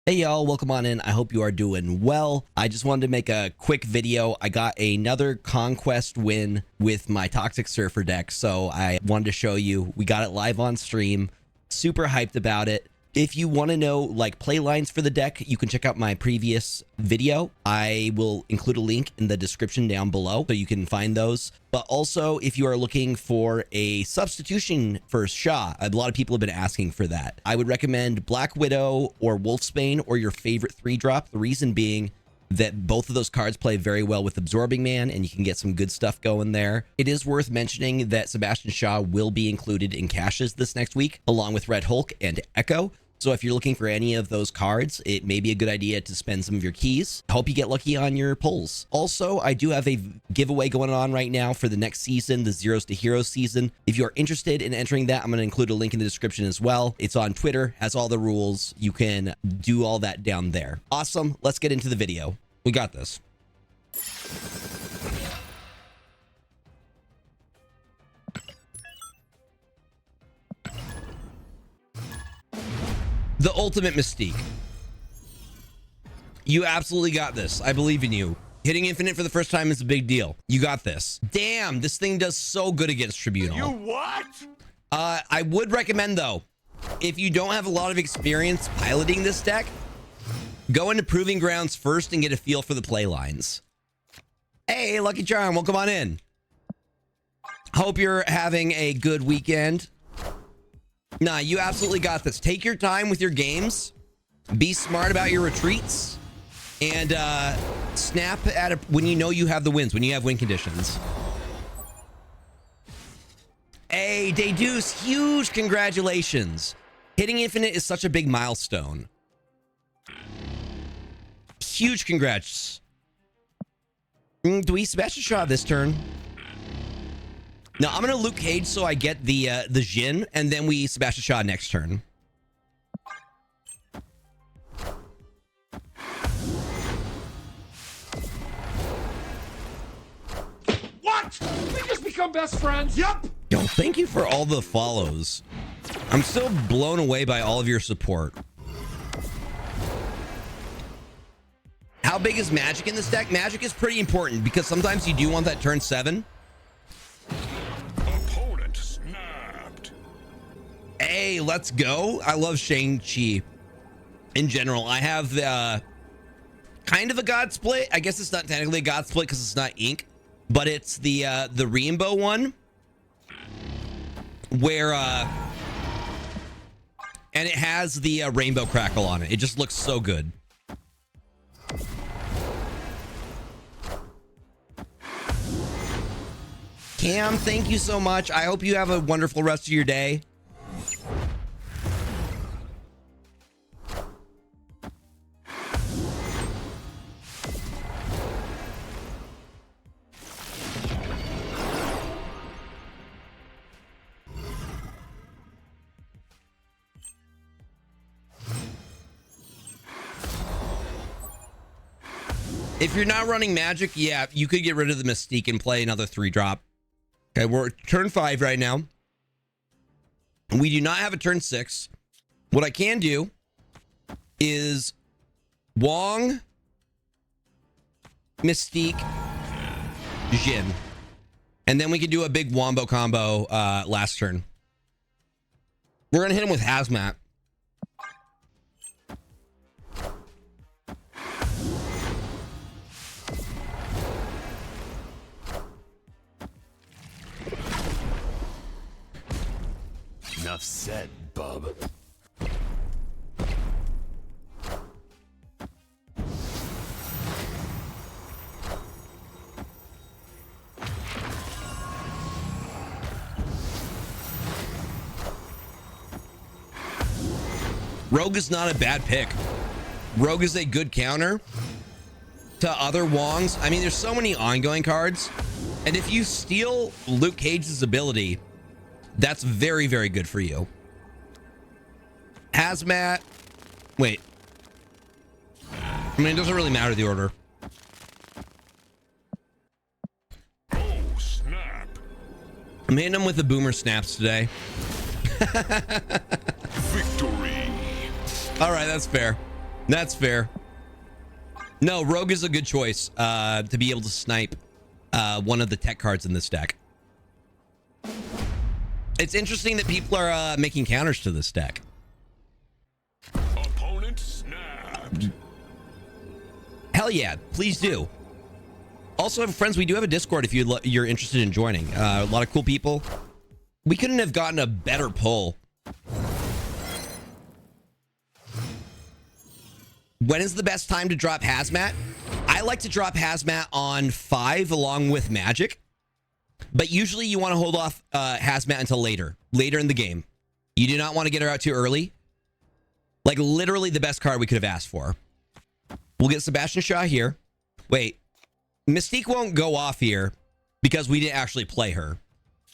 Hey y'all, welcome on in. I hope you are doing well. I just wanted to make a quick video. I got another conquest win with my Toxic Surfer deck, so I wanted to show you. We got it live on stream. Super hyped about it. If you want to know like play lines for the deck, you can check out my previous video. I will include a link in the description down below so you can find those. But also, if you are looking for a substitution for Shaw, a lot of people have been asking for that. I would recommend Black Widow or Wolfsbane or your favorite 3-drop. The reason being that both of those cards play very well with Absorbing Man, and you can get some good stuff going there. It is worth mentioning that Sebastian Shaw will be included in caches this next week, along with Red Hulk and Echo. So if you're looking for any of those cards, it may be a good idea to spend some of your keys. I hope you get lucky on your pulls. Also, I do have a giveaway going on right now for the next season, the Zeros to Heroes season. If you're interested in entering that, I'm going to include a link in the description as well. It's on Twitter, has all the rules. You can do all that down there. Awesome. Let's get into the video. We got this. The ultimate Mystique. You absolutely got this. I believe in you. Hitting infinite for the first time is a big deal. You got this. Damn, this thing does so good against Tribunal. You what? I would recommend though, if you don't have a lot of experience piloting this deck, go into Proving Grounds first and get a feel for the play lines. Hey, Lucky Charm, welcome on in. Hope you're having a good weekend. Nah, you absolutely got this. Take your time with your games. Be smart about your retreats. And snap at when you know you have the wins, when you have win conditions. Hey, Deduce, huge congratulations. Hitting infinite is such a big milestone. Huge congrats. Do we Sebastian Shaw this turn? No, I'm gonna Luke Cage so I get the Jhin, and then we Sebastian Shaw next turn. What? We just become best friends? Yup. Yo, thank you for all the follows. I'm still blown away by all of your support. How big is magic in this deck? Magic is pretty important because sometimes you do want that turn 7. Opponent snapped. Hey, let's go. I love Shang-Chi. In general, I have kind of a God Split. I guess it's not technically a God Split because it's not ink, but it's the rainbow one where and it has the rainbow crackle on it. It just looks so good. Cam, thank you so much. I hope you have a wonderful rest of your day. If you're not running magic, yeah, you could get rid of the Mystique and play another 3-drop. Okay, we're at turn 5 right now. We do not have a turn 6. What I can do is Wong, Mystique, Jhin. And then we can do a big wombo combo last turn. We're going to hit him with Hazmat. Enough said, bub. Rogue is not a bad pick. Rogue is a good counter to other Wongs. I mean, there's so many ongoing cards. And if you steal Luke Cage's ability, that's very, very good for you. Hazmat. Wait. I mean, it doesn't really matter the order. Oh, snap. I'm hitting him with the boomer snaps today. Victory. All right, that's fair. That's fair. No, Rogue is a good choice to be able to snipe one of the tech cards in this deck. It's interesting that people are making counters to this deck. Opponent snapped. Hell yeah, please do. Also, friends, we do have a Discord if you're interested in joining. A lot of cool people. We couldn't have gotten a better pull. When is the best time to drop Hazmat? I like to drop Hazmat on 5 along with Magic. But usually you want to hold off Hazmat until later in the game. You do not want to get her out too early. Like literally the best card we could have asked for. We'll get Sebastian Shaw here. Wait, Mystique won't go off here because we didn't actually play her.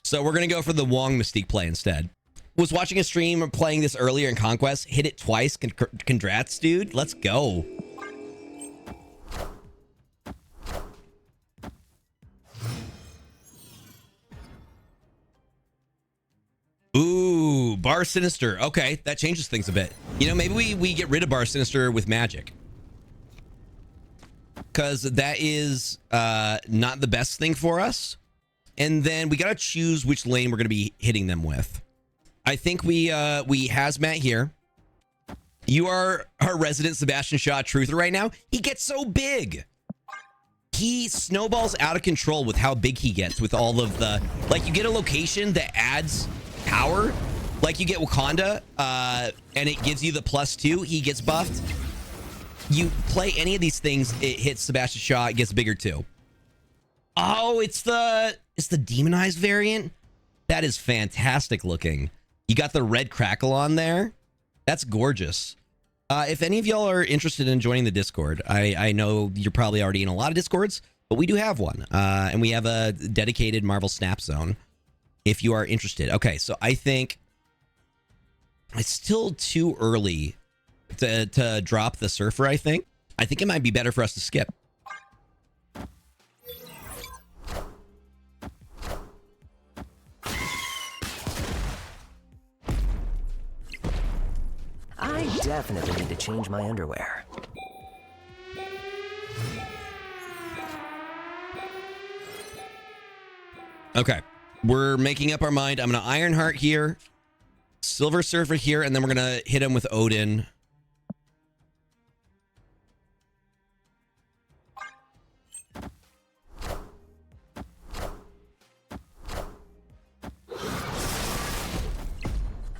So we're going to go for the Wong Mystique play instead. Was watching a stream playing this earlier in Conquest. Hit it twice. Congrats, dude. Let's go. Ooh, Bar Sinister. Okay, that changes things a bit. You know, maybe we get rid of Bar Sinister with Magic. Because that is not the best thing for us. And then we got to choose which lane we're going to be hitting them with. I think we Hazmat here. You are our resident Sebastian Shaw truther right now. He gets so big. He snowballs out of control with how big he gets with all of the... Like, you get a location that adds power. Like, you get Wakanda, and it gives you the +2. He gets buffed. You play any of these things, it hits Sebastian Shaw. It gets bigger, too. Oh, it's the demonized variant? That is fantastic looking. You got the red crackle on there. That's gorgeous. If any of y'all are interested in joining the Discord, I know you're probably already in a lot of Discords, but we do have one. And we have a dedicated Marvel Snap Zone if you are interested. Okay, so I think it's still too early to drop the Surfer, I think. I think it might be better for us to skip. I definitely need to change my underwear. Okay, we're making up our mind. I'm going to Ironheart here, Silver Surfer here, and then we're going to hit him with Odin.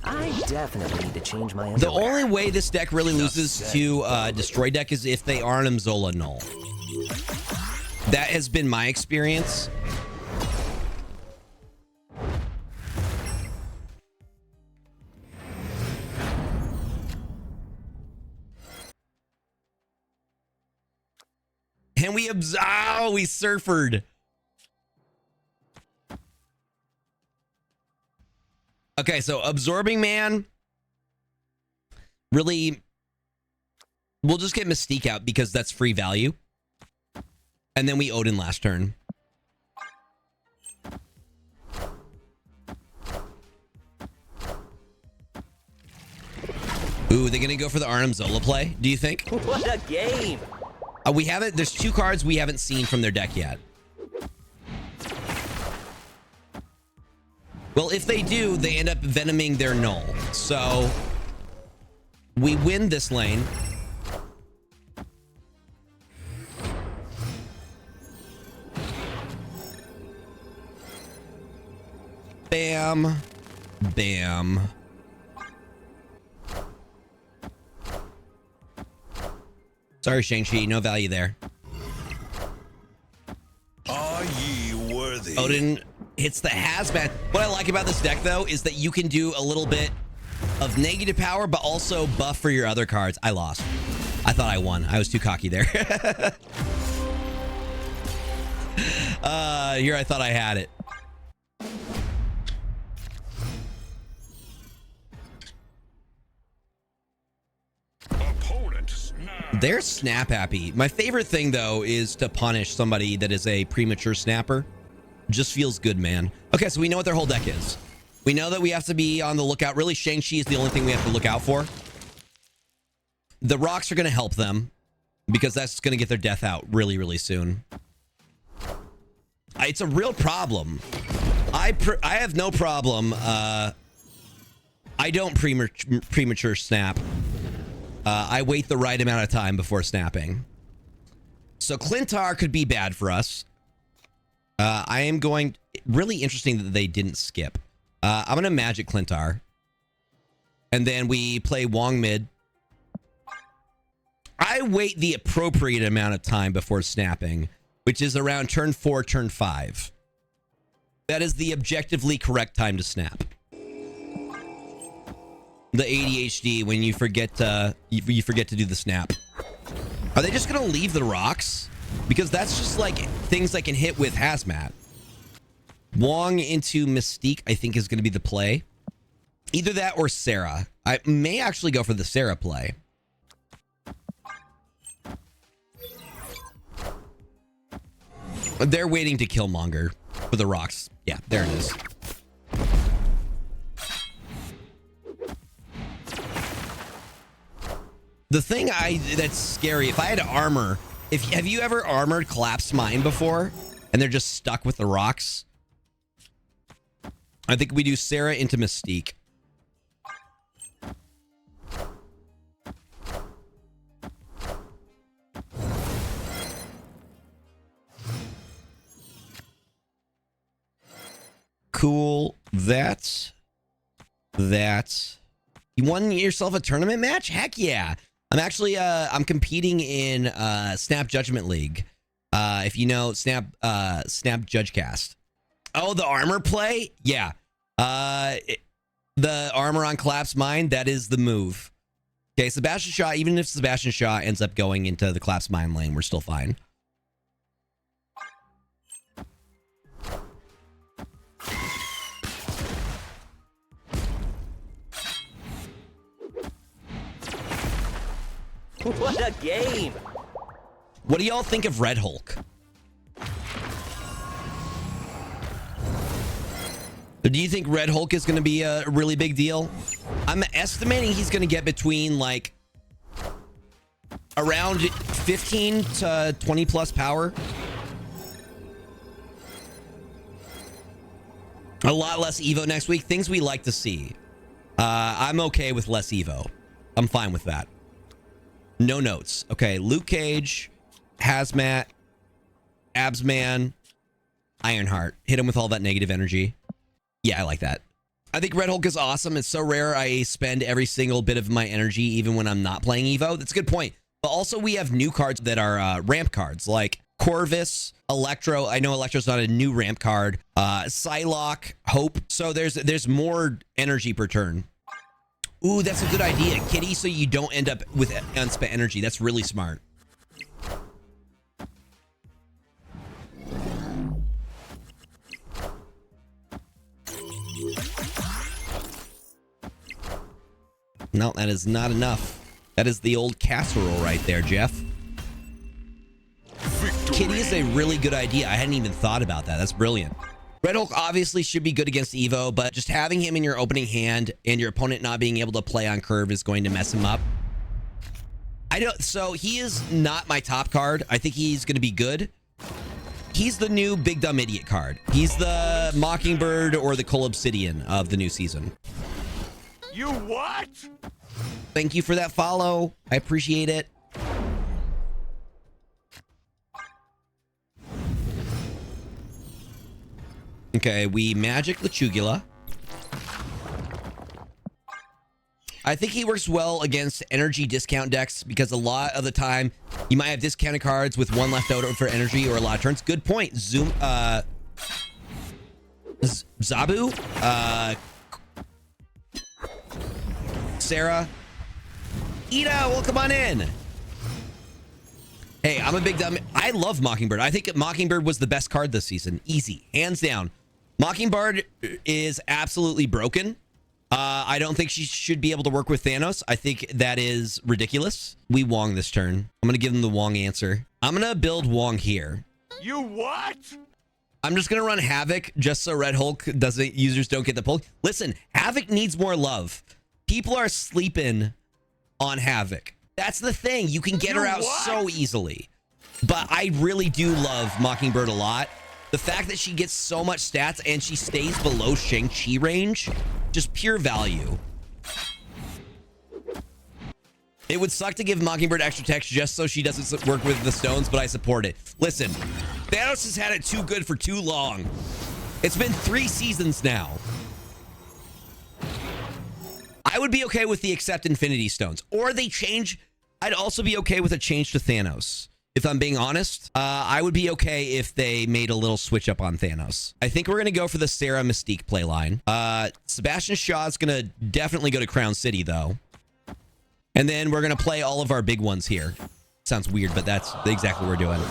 I definitely need to change my underwear. The only way this deck really loses to Destroy deck is if they are an Amzola null. That has been my experience. And we we surfered. Okay, so Absorbing Man. Really, we'll just get Mystique out because that's free value. And then we Odin last turn. Ooh, they're gonna go for the Arnim Zola play, do you think? What a game! We haven't, there's 2 cards we haven't seen from their deck yet. Well, if they do, they end up venoming their null. So we win this lane. Bam. Bam. Sorry, Shang-Chi, no value there. Are ye worthy? Odin hits the Hazmat. What I like about this deck, though, is that you can do a little bit of negative power, but also buff for your other cards. I lost. I thought I won. I was too cocky there. Here I thought I had it. They're snap happy. My favorite thing, though, is to punish somebody that is a premature snapper. Just feels good, man. Okay, so we know what their whole deck is. We know that we have to be on the lookout. Really, Shang-Chi is the only thing we have to look out for. The rocks are going to help them because that's going to get their death out really, really soon. It's a real problem. I have no problem. I don't premature snap. I wait the right amount of time before snapping. So Clintar could be bad for us. I am going... Really interesting that they didn't skip. I'm going to Magic Clintar. And then we play Wong mid. I wait the appropriate amount of time before snapping, which is around turn 4, turn 5. That is the objectively correct time to snap. The ADHD when you forget to do the snap. Are they just gonna leave the rocks? Because that's just like things I can hit with Hazmat. Wong into Mystique, I think, is gonna be the play. Either that or Sarah. I may actually go for the Sarah play. They're waiting to kill Monger for the rocks. Yeah, there it is. The thing that's scary, if I had armor, have you ever armored Collapse Mine before and they're just stuck with the rocks? I think we do Sarah into Mystique. Cool. That. You won yourself a tournament match? Heck yeah. I'm actually I'm competing in Snap Judgment League. If you know Snap Judgecast. Oh, the armor play? Yeah. The armor on Collapse Mine, that is the move. Okay, Sebastian Shaw, even if Sebastian Shaw ends up going into the Collapse Mine lane, we're still fine. What a game! What do y'all think of Red Hulk? Do you think Red Hulk is going to be a really big deal? I'm estimating he's going to get between like around 15 to 20 plus power. A lot less Evo next week. Things we like to see. I'm okay with less Evo. I'm fine with that. No notes. Okay, Luke Cage, Hazmat, Absman, Ironheart. Hit him with all that negative energy. Yeah, I like that. I think Red Hulk is awesome. It's so rare I spend every single bit of my energy even when I'm not playing Evo. That's a good point. But also we have new cards that are ramp cards like Corvus, Electro. I know Electro's not a new ramp card. Psylocke, Hope. So there's more energy per turn. Ooh, that's a good idea, Kitty, so you don't end up with unspent energy. That's really smart. No, that is not enough. That is the old casserole right there, Jeff. Victory. Kitty is a really good idea. I hadn't even thought about that. That's brilliant. Red Hulk obviously should be good against Evo, but just having him in your opening hand and your opponent not being able to play on curve is going to mess him up. So he is not my top card. I think he's going to be good. He's the new Big Dumb Idiot card. He's the Mockingbird or the Coal Obsidian of the new season. You what? Thank you for that follow. I appreciate it. Okay, we magic Lechugula. I think he works well against energy discount decks because a lot of the time you might have discounted cards with one left out for energy or a lot of turns. Good point. Zabu, Sarah, Ida, welcome on in. Hey, I'm a big dumb. I love Mockingbird. I think Mockingbird was the best card this season. Easy, hands down. Mockingbird is absolutely broken. I don't think she should be able to work with Thanos. I think that is ridiculous. We Wong this turn. I'm going to give them the Wong answer. I'm going to build Wong here. You what? I'm just going to run Havoc just so Red Hulk users don't get the pull. Listen, Havoc needs more love. People are sleeping on Havoc. That's the thing. You can get her out so easily. But I really do love Mockingbird a lot. The fact that she gets so much stats and she stays below Shang-Chi range, just pure value. It would suck to give Mockingbird extra text just so she doesn't work with the stones, but I support it. Listen, Thanos has had it too good for too long. It's been 3 seasons now. I would be okay with the accept Infinity Stones, or they change. I'd also be okay with a change to Thanos. If I'm being honest, I would be okay if they made a little switch up on Thanos. I think we're going to go for the Sarah Mystique playline. Sebastian Shaw is going to definitely go to Crown City, though. And then we're going to play all of our big ones here. Sounds weird, but that's exactly what we're doing.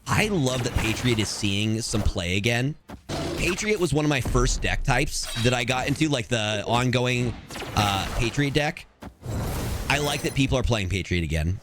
I love that Patriot is seeing some play again. Patriot was one of my first deck types that I got into, like the ongoing Patriot deck. I like that people are playing Patriot again.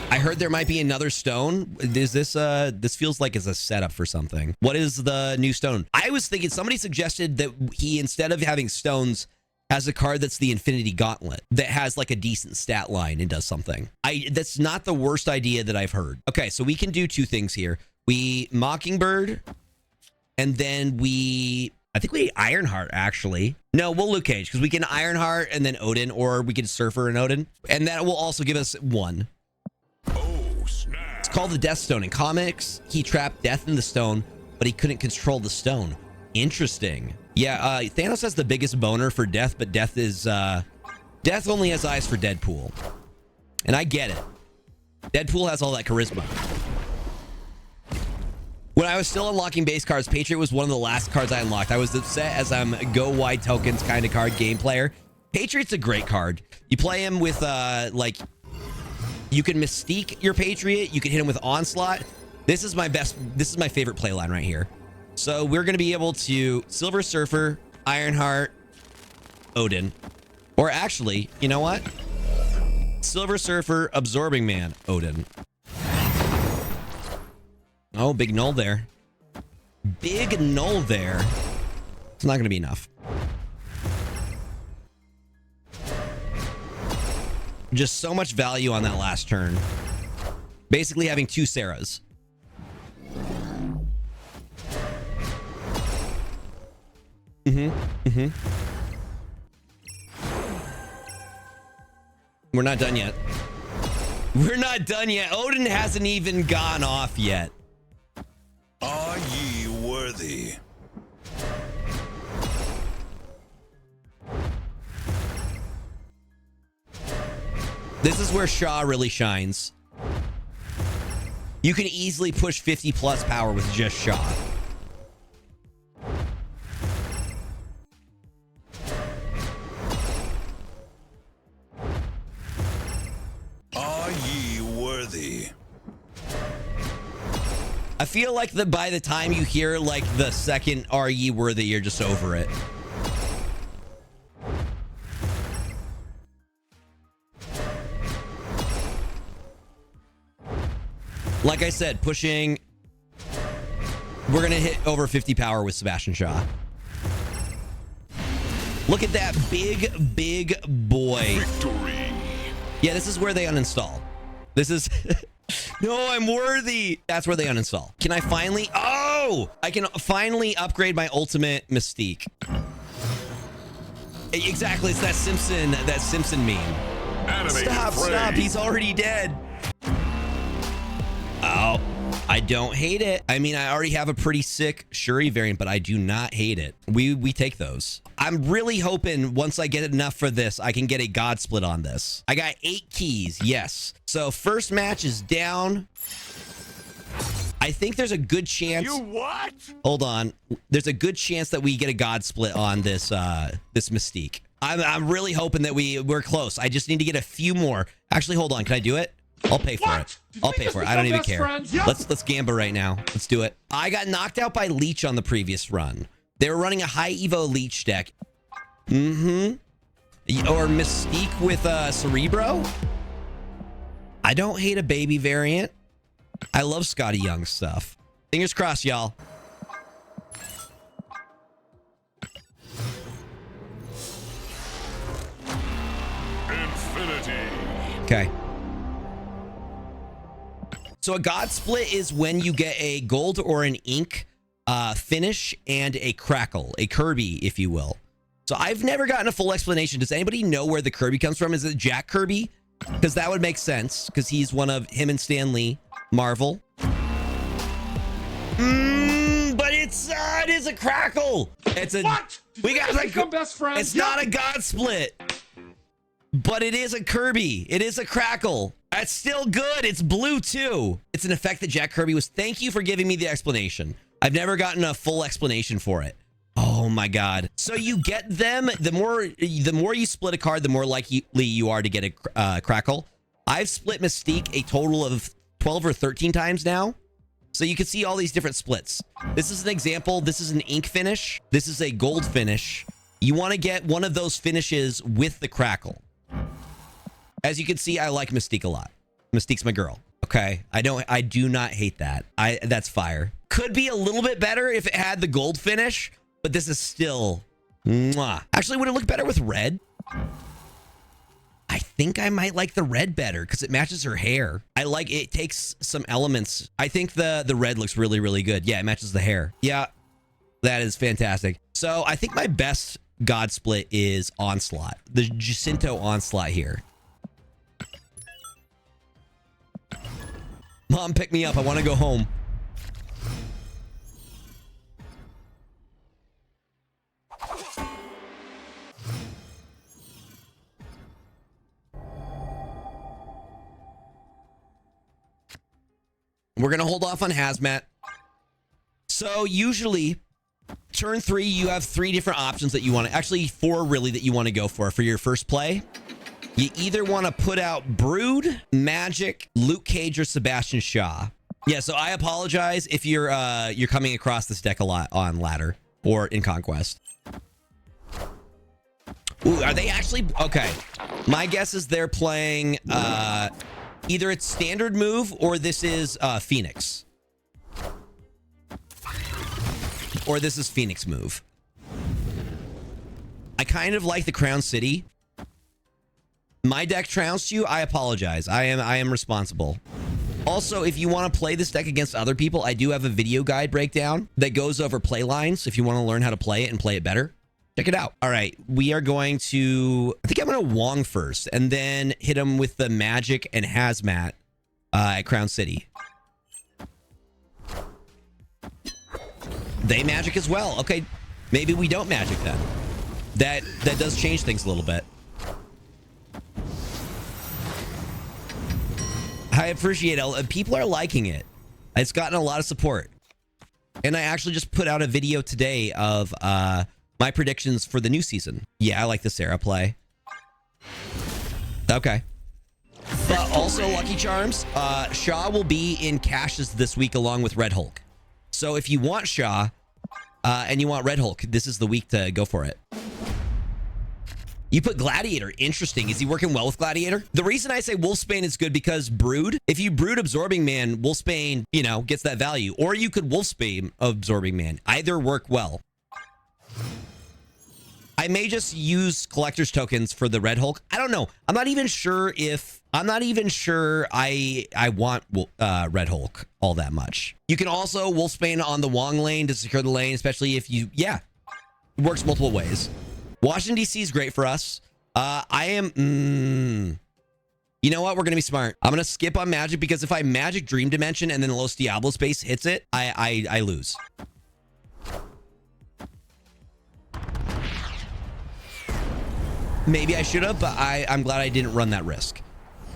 I heard there might be another stone. Is this this feels like it's a setup for something. What is the new stone? I was thinking somebody suggested that he, instead of having stones, has a card that's the Infinity Gauntlet that has like a decent stat line and does something. That's not the worst idea that I've heard. Okay, so we can do 2 things here. We Mockingbird, and then I think we Ironheart, actually. No, we'll Luke Cage, because we can Ironheart and then Odin, or we can Surfer and Odin. And that will also give us 1. Oh, snap. It's called the Death Stone. In comics, he trapped Death in the stone, but he couldn't control the stone. Interesting. Yeah, Thanos has the biggest boner for Death, but Death is... Death only has eyes for Deadpool. And I get it. Deadpool has all that charisma. When I was still unlocking base cards, Patriot was one of the last cards I unlocked. I was upset as I'm a go wide tokens kind of card game player. Patriot's a great card. You play him with, like... You can Mystique your Patriot. You can hit him with Onslaught. This is my favorite playline right here. So we're going to be able to Silver Surfer, Ironheart, Odin. Or actually, you know what? Silver Surfer, Absorbing Man, Odin. Oh, big null there. Big null there. It's not going to be enough. Just so much value on that last turn. Basically having 2 Sarahs. We're not done yet. We're not done yet. Odin hasn't even gone off yet. Are ye worthy? This is where Shaw really shines. You can easily push 50 plus power with just Shaw. Are ye worthy? I feel like by the time you hear like the second "Are ye worthy," you're just over it. Like I said, pushing. We're gonna hit over 50 power with Sebastian Shaw. Look at that big boy. Victory. Yeah, this is where they uninstall. This is... No, I'm worthy. That's where they uninstall. Can I finally... Oh! I can finally upgrade my ultimate Mystique. Exactly, it's that Simpson meme. Animated Stop, frame. he's already dead. Oh, I don't hate it. I mean, I already have a pretty sick Shuri variant, but I do not hate it. We take those. I'm really hoping once I get enough for this, I can get a God Split on this. I got 8 keys, yes. So first match is down. I think there's a good chance. You what? Hold on. There's a good chance that we get a God Split on this this Mystique. I'm really hoping that we're close. I just need to get a few more. Actually, hold on. Can I do it? I'll pay for it. I'll pay for it. I don't even care. Yep. Let's gamba right now. Let's do it. I got knocked out by Leech on the previous run. They were running a high Evo Leech deck. Or Mystique with Cerebro. I don't hate a baby variant. I love Scotty Young stuff. Fingers crossed, y'all. Okay. So a God split is when you get a gold or an ink finish and a crackle, a Kirby, if you will. So I've never gotten a full explanation. Does anybody know where the Kirby comes from? Is it Jack Kirby? Because that would make sense, because he's one of him and Stan Lee, Marvel. But it is a crackle. It's a What? Did we you got just like become best friends? It's not a God split, but it is a Kirby. It is a crackle. That's still good. It's blue too. It's an effect that Jack Kirby was. Thank you for giving me the explanation. I've never gotten a full explanation for it. Oh my God. So you get them, the more you split a card, the more likely you are to get a crackle. I've split Mystique a total of 12 or 13 times now. So you can see all these different splits. This is an example. This is an ink finish. This is a gold finish. You want to get one of those finishes with the crackle. As you can see, I like Mystique a lot. Mystique's my girl. Okay. I do not hate that. That's fire. Could be a little bit better if it had the gold finish, but this is still mwah. Actually, would it look better with red? I think I might like the red better because it matches her hair. I like it. Takes some elements. I think the red looks really, really good. Yeah, it matches the hair. Yeah, that is fantastic. So I think my best God split is Onslaught. The Jacinto Onslaught here. Mom, pick me up. I want to go home. We're going to hold off on Hazmat. So usually turn 3, you have 3 different options that you want to, actually 4 really that you want to go for your first play. You either want to put out Brood, Magic, Luke Cage, or Sebastian Shaw. Yeah, so I apologize if you're coming across this deck a lot on ladder or in Conquest. Ooh, are they actually? Okay. My guess is they're playing either it's standard move or this is Phoenix. Or this is Phoenix move. I kind of like the Crown City. My deck trounced you. I apologize. I am responsible. Also, if you want to play this deck against other people, I do have a video guide breakdown that goes over play lines. If you want to learn how to play it and play it better, check it out. All right, we are going to, I think I'm going to Wong first and then hit him with the Magic and Hazmat at Crown City. They Magic as well. Okay, maybe we don't Magic then. That does change things a little bit. I appreciate it. People are liking it. It's gotten a lot of support. And I actually just put out a video today of my predictions for the new season. Yeah, I like the Sarah play. Okay. But also Lucky Charms. Shaw will be in caches this week along with Red Hulk. So if you want Shaw and you want Red Hulk, this is the week to go for it. You put Gladiator. Interesting. Is he working well with Gladiator? The reason I say Wolfsbane is good because Brood, if you Brood Absorbing Man, Wolfsbane, you know, gets that value. Or you could Wolfsbane Absorbing Man. Either work well. I may just use collector's tokens for the Red Hulk. I don't know. I'm not even sure I want Red Hulk all that much. You can also Wolfsbane on the Wong lane to secure the lane, especially if you, yeah, it works multiple ways. Washington, D.C. is great for us. I am... You know what? We're going to be smart. I'm going to skip on Magic because if I Magic Dream Dimension and then Los Diablo Space hits it, I lose. Maybe I should have, but I'm glad I didn't run that risk.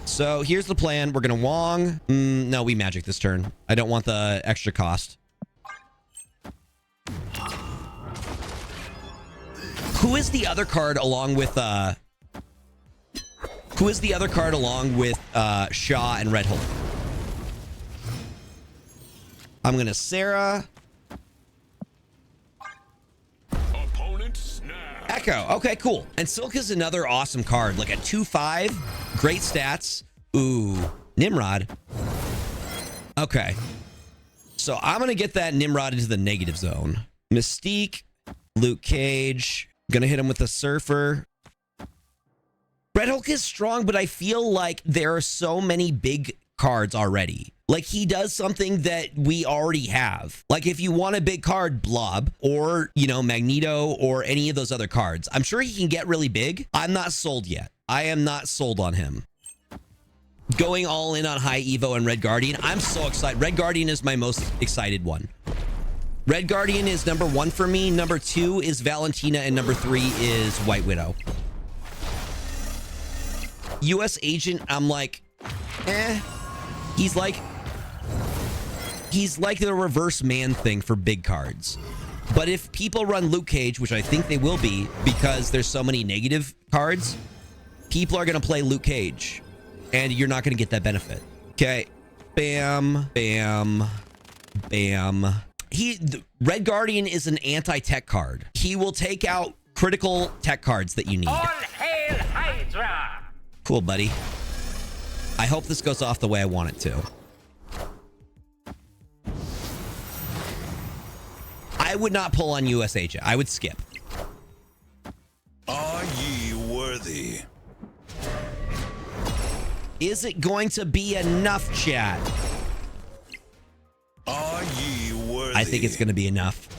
So here's the plan. We're going to Wong. No, we Magic this turn. I don't want the extra cost. Who is the other card along with Shaw and Red Hulk? I'm gonna Sarah. Opponent snap. Echo. Okay, cool. And Silk is another awesome card. Like a 2/5, great stats. Ooh, Nimrod. Okay. So I'm gonna get that Nimrod into the negative zone. Mystique, Luke Cage. Gonna hit him with a Surfer. Red Hulk is strong, but I feel like there are so many big cards already. Like, he does something that we already have. Like, if you want a big card, Blob, or, you know, Magneto, or any of those other cards, I'm sure he can get really big. I'm not sold yet. I am not sold on him. Going all in on High Evo and Red Guardian. I'm so excited. Red Guardian is my most excited one. Red Guardian is number 1 for me. Number 2 is Valentina, and number 3 is White Widow. US Agent, I'm like, eh. He's like the reverse man thing for big cards. But if people run Luke Cage, which I think they will be because there's so many negative cards, people are going to play Luke Cage. And you're not going to get that benefit. Okay. Bam, bam, bam. Red Guardian is an anti-tech card. He will take out critical tech cards that you need. All hail Hydra! Cool, buddy. I hope this goes off the way I want it to. I would not pull on US Agent. I would skip. Are ye worthy? Is it going to be enough, chat? Are ye worthy? I think it's going to be enough.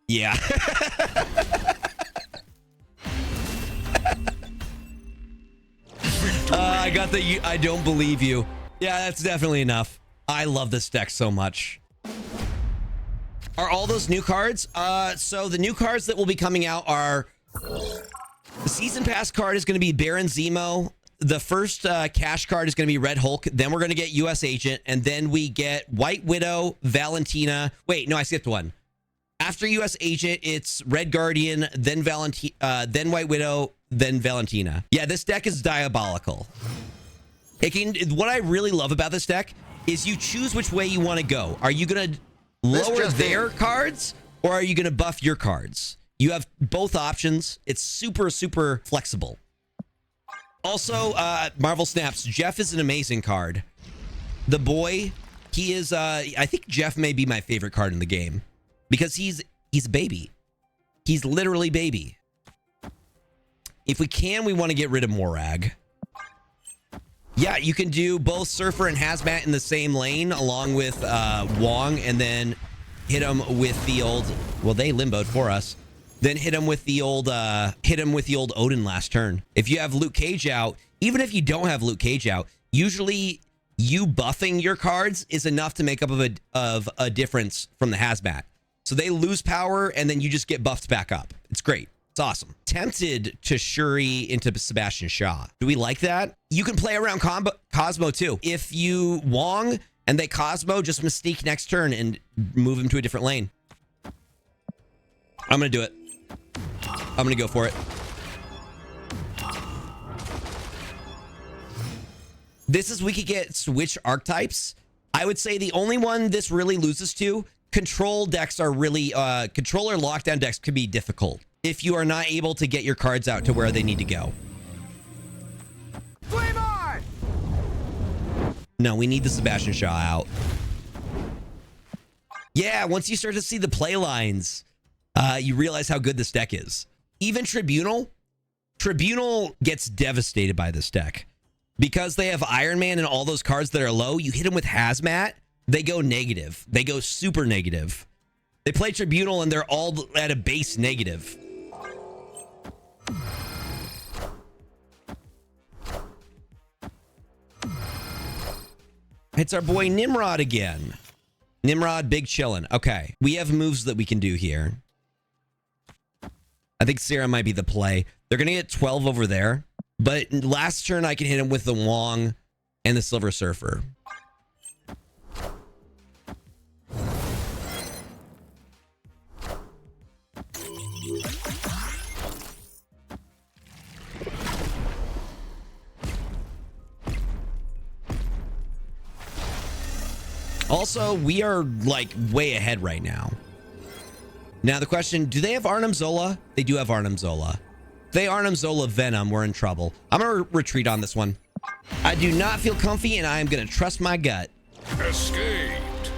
Yeah. I got the I don't believe you. Yeah, that's definitely enough. I love this deck so much. Are all those new cards? So the new cards that will be coming out are... The Season Pass card is going to be Baron Zemo. The first cash card is going to be Red Hulk. Then we're going to get US Agent. And then we get White Widow, Valentina. Wait, no, I skipped one. After US Agent, it's Red Guardian, then then White Widow, then Valentina. Yeah, this deck is diabolical. What I really love about this deck is you choose which way you want to go. Are you going to lower their cards, or are you going to buff your cards? You have both options. It's super, super flexible. Also, Marvel Snaps. Jeff is an amazing card. The boy, he is, I think Jeff may be my favorite card in the game. Because he's a baby. He's literally baby. If we can, we want to get rid of Morag. Yeah, you can do both Surfer and Hazmat in the same lane, along with Wong, and then hit him with the old... Well, they limboed for us. Then hit him with the old Odin last turn. If you have Luke Cage out, even if you don't have Luke Cage out, usually you buffing your cards is enough to make up of a difference from the Hazmat. So they lose power, and then you just get buffed back up. It's great. It's awesome. Tempted to Shuri into Sebastian Shaw. Do we like that? You can play around Cosmo too. If you Wong and they Cosmo, just Mystique next turn and move him to a different lane. I'm going to do it. I'm going to go for it. This is, we could get switch archetypes. I would say the only one this really loses to, control decks are really, controller lockdown decks could be difficult if you are not able to get your cards out to where they need to go. Flame on! No, we need the Sebastian Shaw out. Yeah, once you start to see the play lines, you realize how good this deck is. Even Tribunal gets devastated by this deck. Because they have Iron Man and all those cards that are low, you hit them with Hazmat, they go negative. They go super negative. They play Tribunal and they're all at a base negative. It's our boy Nimrod again. Nimrod, big chillin'. Okay, we have moves that we can do here. I think Sarah might be the play. They're going to get 12 over there. But last turn, I can hit him with the Wong and the Silver Surfer. Also, we are like way ahead right now. Now the question, do they have Arnim Zola? They do have Arnim Zola. If they Arnim Zola Venom, we're in trouble. I'm going to retreat on this one. I do not feel comfy, and I am going to trust my gut. Escaped.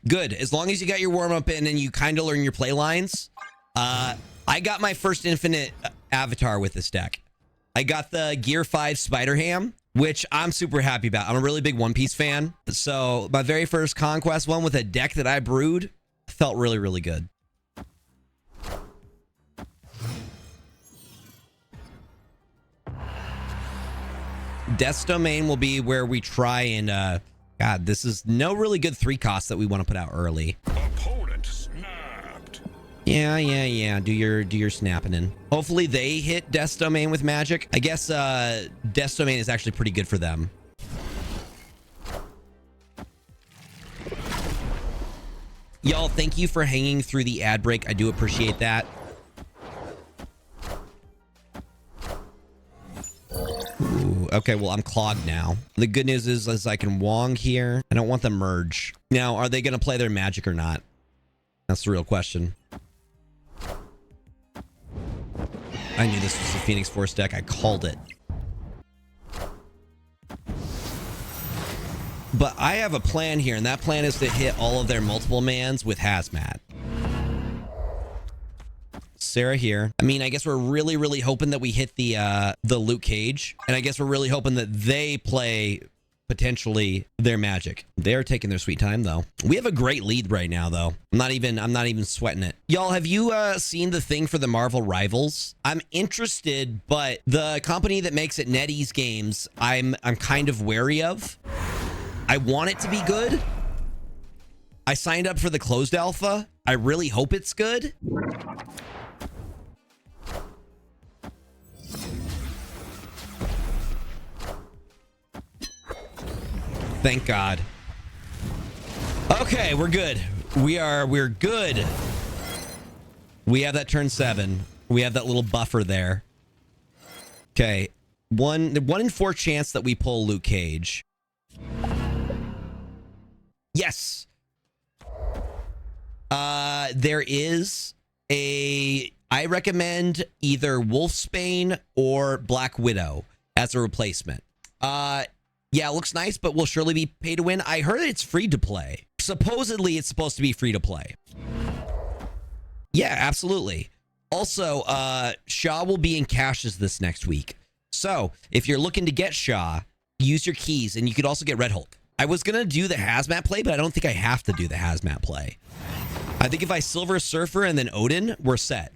Good. As long as you got your warm-up in and you kind of learn your play lines. I got my first infinite avatar with this deck. I got the Gear 5 Spider Ham, which I'm super happy about. I'm a really big One Piece fan. So my very first Conquest one with a deck that I brewed felt really, really good. Death's Domain will be where we try and God, this is no really good 3 costs that we want to put out early. Opponent snapped. Yeah. Do your snapping in. Hopefully they hit Death's Domain with magic. I guess Death's Domain is actually pretty good for them. Y'all, thank you for hanging through the ad break. I do appreciate that. Ooh, okay, well, I'm clogged now. The good news is I can Wong here. I don't want the merge. Now, are they going to play their magic or not? That's the real question. I knew this was the Phoenix Force deck. I called it. But I have a plan here, and that plan is to hit all of their multiple mans with Hazmat. Sarah here. I mean, I guess we're really, really hoping that we hit the Luke Cage, and I guess we're really hoping that they play potentially their magic. They're taking their sweet time though. We have a great lead right now though. I'm not even sweating it. Y'all, have you seen the thing for the Marvel Rivals? I'm interested, but the company that makes it NetEase Games, I'm kind of wary of. I want it to be good. I signed up for the closed alpha. I really hope it's good. Thank God. Okay, we're good. We're good. We have that turn 7. We have that little buffer there. Okay. 1 in 4 chance that we pull Luke Cage. Yes. There is I recommend either Wolfsbane or Black Widow as a replacement. Yeah, it looks nice, but will surely be pay to win. I heard it's free to play. Supposedly, it's supposed to be free to play. Yeah, absolutely. Also, Shaw will be in caches this next week. So, if you're looking to get Shaw, use your keys, and you could also get Red Hulk. I was going to do the Hazmat play, but I don't think I have to do the Hazmat play. I think if I Silver Surfer and then Odin, we're set.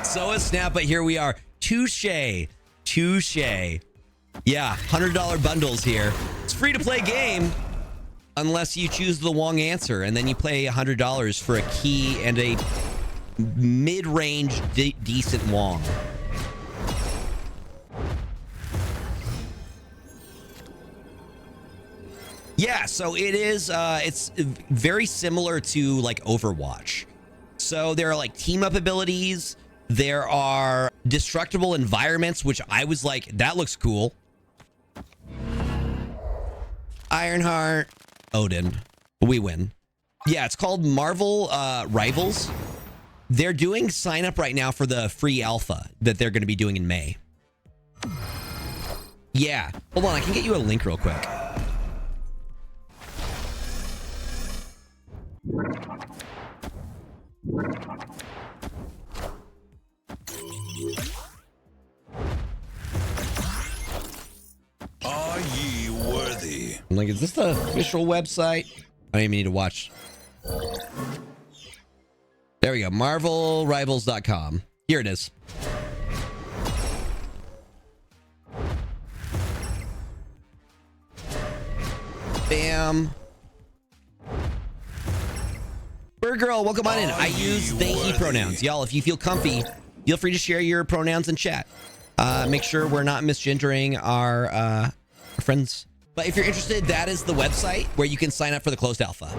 So a snap, but here we are. Touche. Yeah, $100 bundles here. It's free to play game unless you choose the Wong answer, and then you pay $100 for a key and a mid-range decent Wong. Yeah, so it is, it's very similar to like Overwatch. So there are like team up abilities. There are destructible environments, which I was like, that looks cool. Ironheart, Odin, we win. Yeah, it's called Marvel Rivals. They're doing sign up right now for the free alpha that they're going to be doing in May. Yeah, hold on, I can get you a link real quick. Are ye worthy? I'm like, is this the official website? I don't even need to watch. There we go. MarvelRivals.com. Here it is. Bam. Bird Girl, welcome on in. I use they, he pronouns. Y'all, if you feel comfy, feel free to share your pronouns in chat. Make sure we're not misgendering our friends. But if you're interested, that is the website where you can sign up for the closed alpha.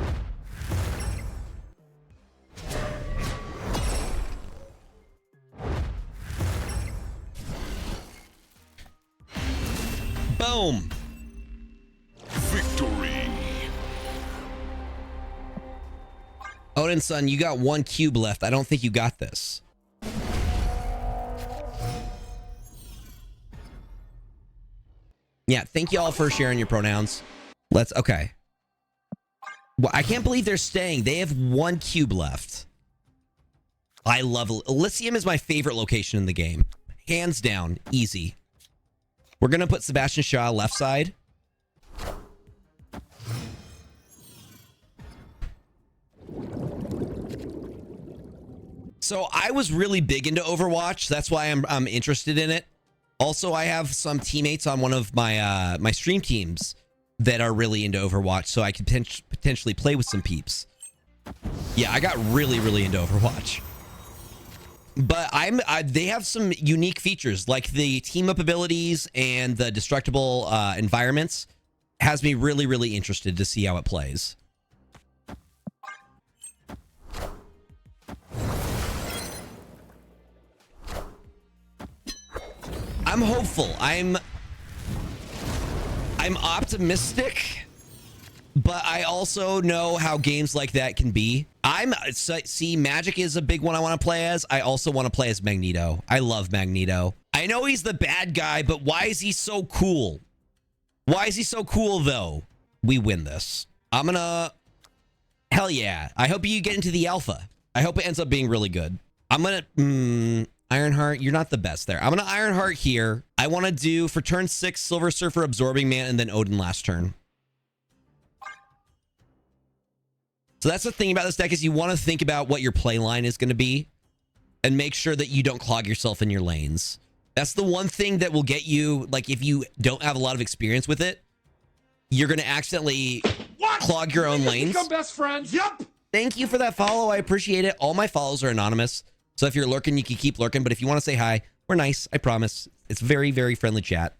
Boom. Victory. Odin son, you got 1 cube left. I don't think you got this. Yeah, thank you all for sharing your pronouns. Okay. Well, I can't believe they're staying. They have 1 cube left. I love Elysium is my favorite location in the game. Hands down, easy. We're going to put Sebastian Shaw left side. So I was really big into Overwatch. That's why I'm interested in it. Also, I have some teammates on one of my my stream teams that are really into Overwatch, so I could potentially play with some peeps. Yeah, I got really into Overwatch. But they have some unique features, like the team up abilities and the destructible environments. Has me really interested to see how it plays. I'm hopeful. I'm optimistic, but I also know how games like that can be. See, Magic is a big one I want to play as. I also want to play as Magneto. I love Magneto. I know he's the bad guy, but why is he so cool? Why is he so cool, though? We win this. Hell yeah. I hope you get into the alpha. I hope it ends up being really good. I'm gonna... Ironheart, you're not the best there. I'm going to Ironheart here. I want to do, for turn 6, Silver Surfer, Absorbing Man, and then Odin last turn. So that's the thing about this deck is you want to think about what your play line is going to be and make sure that you don't clog yourself in your lanes. That's the one thing that will get you, like, if you don't have a lot of experience with it, you're going to accidentally clog your own lanes. Become best friends. Yup. Thank you for that follow. I appreciate it. All my follows are anonymous. So if you're lurking, you can keep lurking. But if you want to say hi, we're nice. I promise. It's very friendly chat.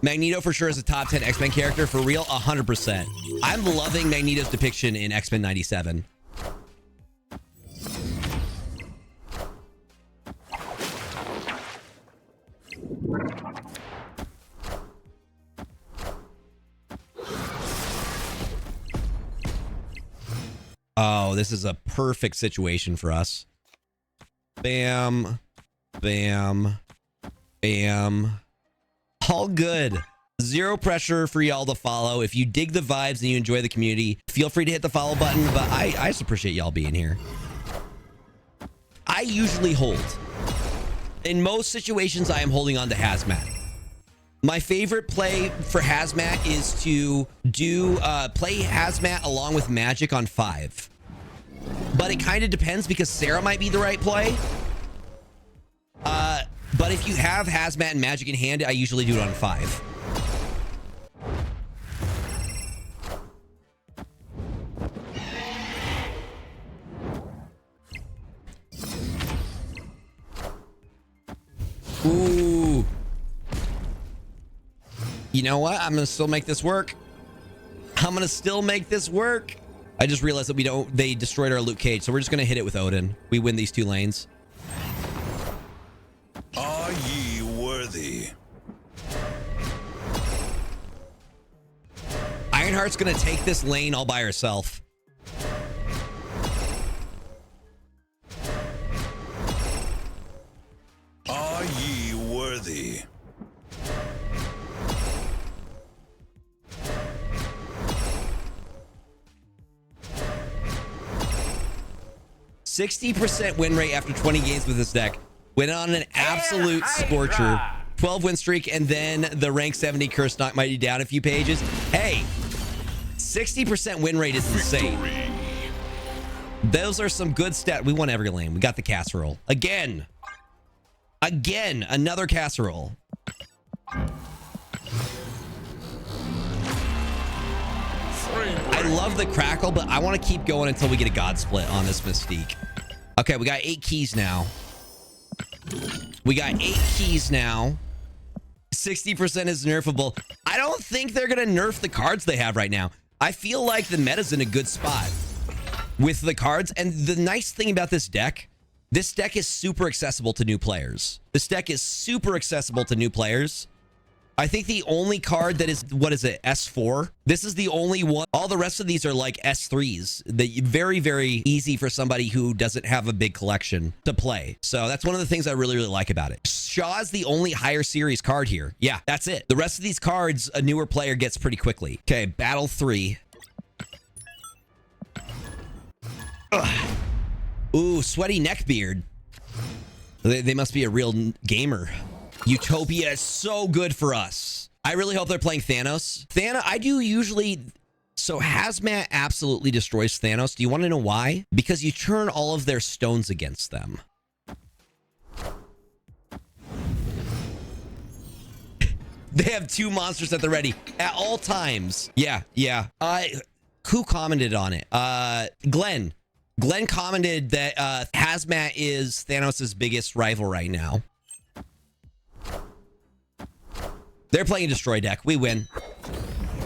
Magneto for sure is a top 10 X-Men character. For real, 100%. I'm loving Magneto's depiction in X-Men 97. Oh, this is a perfect situation for us. Bam, bam, bam. All good. Zero pressure for y'all to follow. If you dig the vibes and you enjoy the community, feel free to hit the follow button. But I just appreciate y'all being here. I usually hold. In most situations, I am holding on to Hazmat. My favorite play for Hazmat is to do play Hazmat along with Magic on 5. But it kind of depends because Sarah might be the right play. But if you have Hazmat and Magic in hand, I usually do it on 5. Ooh. You know what? I'm going to still make this work. I'm going to still make this work. I just realized that they destroyed our Luke Cage, so we're just going to hit it with Odin. We win these 2 lanes. Are ye worthy? Ironheart's going to take this lane all by herself. Are ye worthy? 60% win rate after 20 games with this deck. Went on an absolute scorcher. 12 win streak, and then the rank 70 curse knocked Mighty down a few pages. Hey, 60% win rate is insane. Those are some good stats. We won every lane. We got the casserole. Again, another casserole. I love the crackle, but I want to keep going until we get a god split on this Mystique. Okay, we got 8 keys now. 8 keys now. 60% is nerfable. I don't think they're going to nerf the cards they have right now. I feel like the meta's in a good spot with the cards. And the nice thing about this deck is super accessible to new players. I think the only card that is, what is it, S4? This is the only one. All the rest of these are like S3s. Very, very easy for somebody who doesn't have a big collection to play. So that's one of the things I really, really like about it. Shaw's the only higher series card here. Yeah, that's it. The rest of these cards, a newer player gets pretty quickly. Okay, Battle 3. Ugh. Ooh, Sweaty Neckbeard. They must be a real gamer. Utopia is so good for us. I really hope they're playing Thanos. I do usually... So Hazmat absolutely destroys Thanos. Do you want to know why? Because you turn all of their stones against them. They have 2 monsters at the ready at all times. Yeah. Who commented on it? Glenn. Glenn commented that Hazmat is Thanos' biggest rival right now. They're playing a Destroy deck. We win.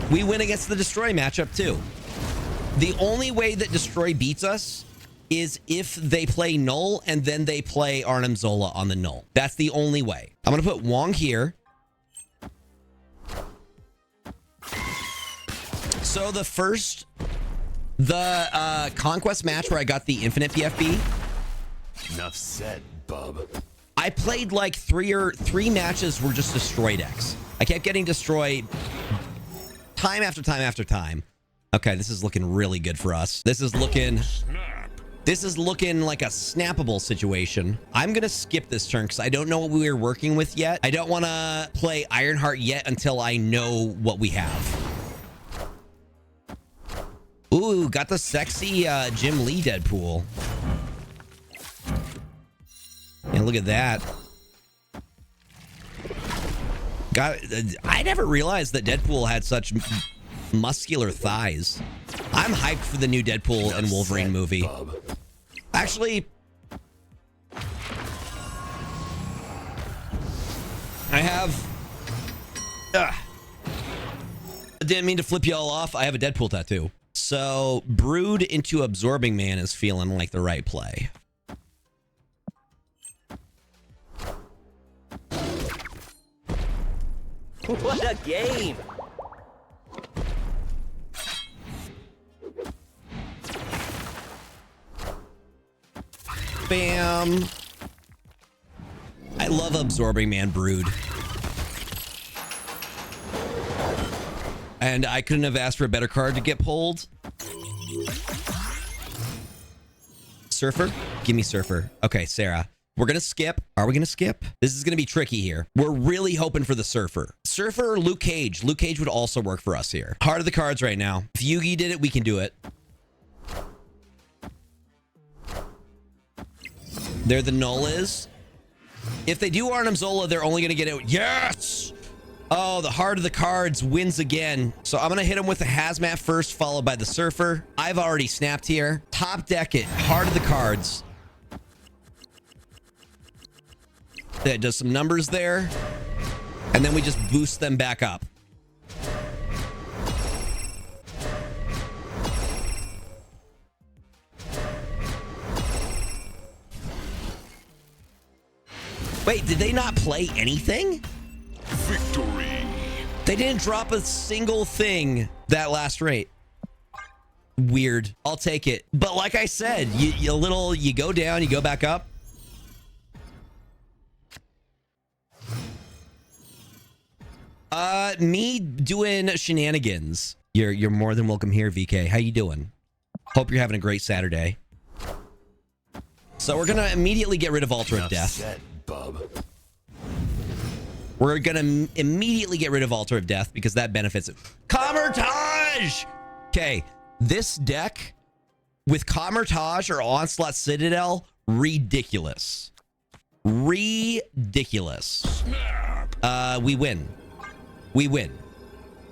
We win against the Destroy matchup too. The only way that Destroy beats us is if they play Null and then they play Arnim Zola on the Null. That's the only way. I'm going to put Wong here. So the Conquest match where I got the Infinite PFB. Enough said, bub. I played like three matches were just Destroy decks. I kept getting destroyed time after time after time. Okay, this is looking really good for us. This is looking like a snappable situation. I'm going to skip this turn because I don't know what we were working with yet. I don't want to play Ironheart yet until I know what we have. Ooh, got the sexy Jim Lee Deadpool. Yeah, look at that. I never realized that Deadpool had such muscular thighs. I'm hyped for the new Deadpool and Wolverine movie. Actually, I have... I didn't mean to flip you all off. I have a Deadpool tattoo. So, Brood into Absorbing Man is feeling like the right play. What a game! Bam! I love Absorbing Man Brood. And I couldn't have asked for a better card to get pulled. Surfer? Give me Surfer. Okay, Sarah. We're going to skip. Are we going to skip? This is going to be tricky here. We're really hoping for the Surfer. Surfer or Luke Cage? Luke Cage would also work for us here. Heart of the cards right now. If Yugi did it, we can do it. There the Null is. If they do Arnim Zola, they're only going to get it. Yes! Oh, the Heart of the Cards wins again. So I'm going to hit him with the Hazmat first, followed by the Surfer. I've already snapped here. Top deck it. Heart of the Cards. That does some numbers there. And then we just boost them back up. Wait, did they not play anything? Victory. They didn't drop a single thing that last rate. Weird. I'll take it. But like I said, you go down, you go back up. Me doing shenanigans. You're more than welcome here, VK. How you doing? Hope you're having a great Saturday. So we're gonna immediately get rid of Altar of Death. Set, bub. We're gonna immediately get rid of Altar of Death because that benefits it. Camertage! Okay, this deck with Camertage or Onslaught Citadel, ridiculous. Ridiculous. We win. We win.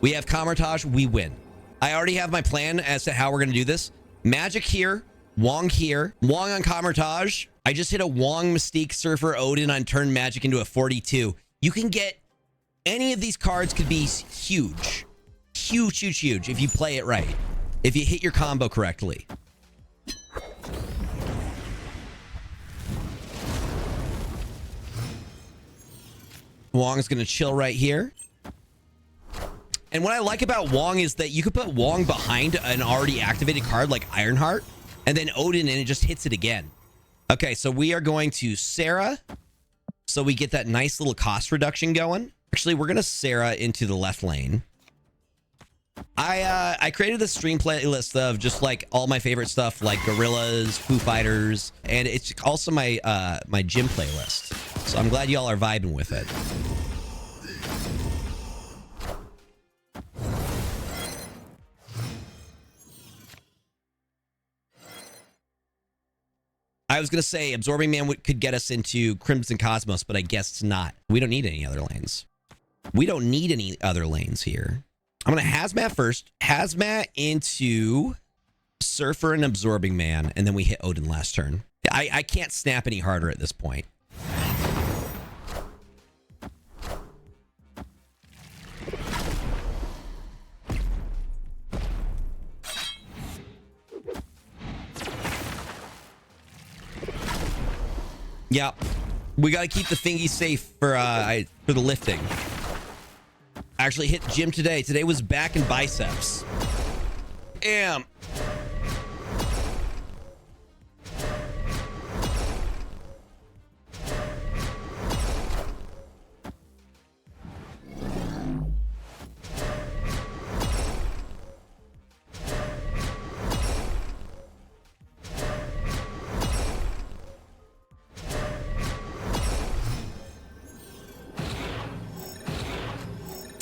We have Camertage, we win. I already have my plan as to how we're gonna do this. Magic here, Wong here, Wong on Camertage. I just hit a Wong Mystique Surfer Odin on turn Magic into a 42. You can get any of these cards could be huge. Huge, huge, huge if you play it right. If you hit your combo correctly. Wong's going to chill right here. And what I like about Wong is that you could put Wong behind an already activated card like Ironheart, and then Odin, and it just hits it again. Okay, so we are going to Sarah, so we get that nice little cost reduction going. Actually, we're going to Sarah into the left lane. I created this stream playlist of just like all my favorite stuff, like Gorillas, Foo Fighters, and it's also my my gym playlist. So I'm glad y'all are vibing with it. I was going to say Absorbing Man could get us into Crimson Cosmos, but I guess it's not. We don't need any other lanes. We don't need any other lanes here. I'm going to Hazmat first. Hazmat into Surfer and Absorbing Man, and then we hit Odin last turn. I can't snap any harder at this point. Yep. We got to keep the thingy safe for the lifting. I actually hit gym today. Today was back and biceps. Damn.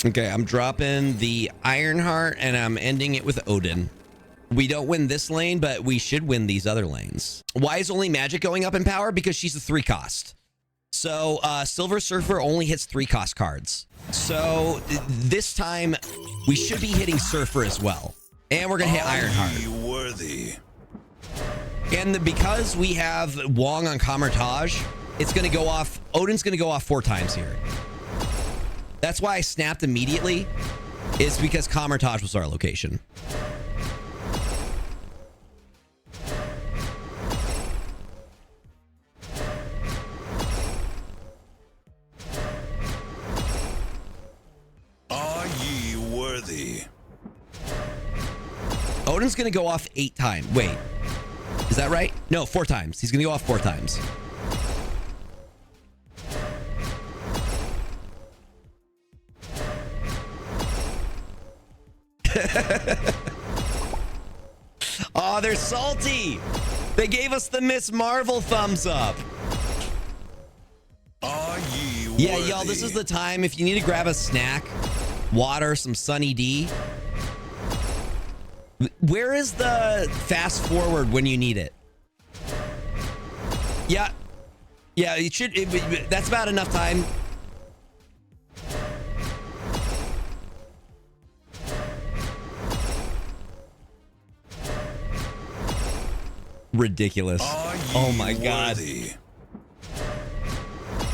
Okay, I'm dropping the Ironheart and I'm ending it with Odin. We don't win this lane, but we should win these other lanes. Why is only Magic going up in power? Because she's a 3-cost. So Silver Surfer only hits 3-cost cards. So this time we should be hitting Surfer as well. And we're going to hit Ironheart. Worthy. And because we have Wong on Kamertage, it's going to go off. Odin's going to go off 4 times here. That's why I snapped immediately, is because Kamertage was our location. Are ye worthy? Odin's going to go off 8 times. Wait, is that right? No, 4 times. He's going to go off 4 times. Oh, they're salty. They gave us the Miss Marvel thumbs up. Are ye worthy? Yeah, y'all, this is the time. If you need to grab a snack, water, some Sunny D. Where is the fast forward when you need it? Yeah. Yeah, it should. That's about enough time. Ridiculous. Oh my God.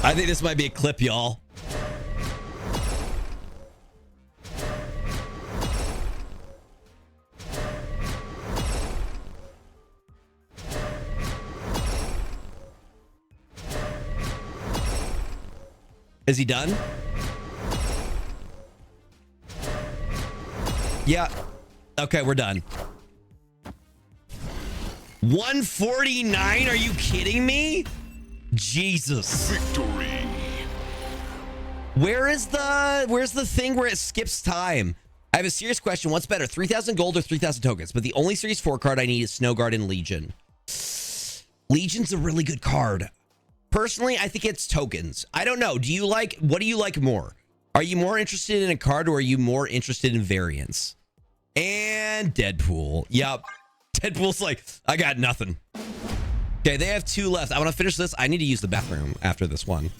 I think this might be a clip, y'all. Is he done? Yeah. Okay, we're done. 149? Are you kidding me? Jesus. Victory. Where's the thing where it skips time? I have a serious question. What's better, 3,000 gold or 3,000 tokens? But the only Series 4 card I need is Snowguard and Legion. Legion's a really good card. Personally, I think it's tokens. I don't know. What do you like more? Are you more interested in a card or are you more interested in variants? And Deadpool. Yep. Deadpool's like, I got nothing. Okay, they have 2 left. I want to finish this. I need to use the bathroom after this one.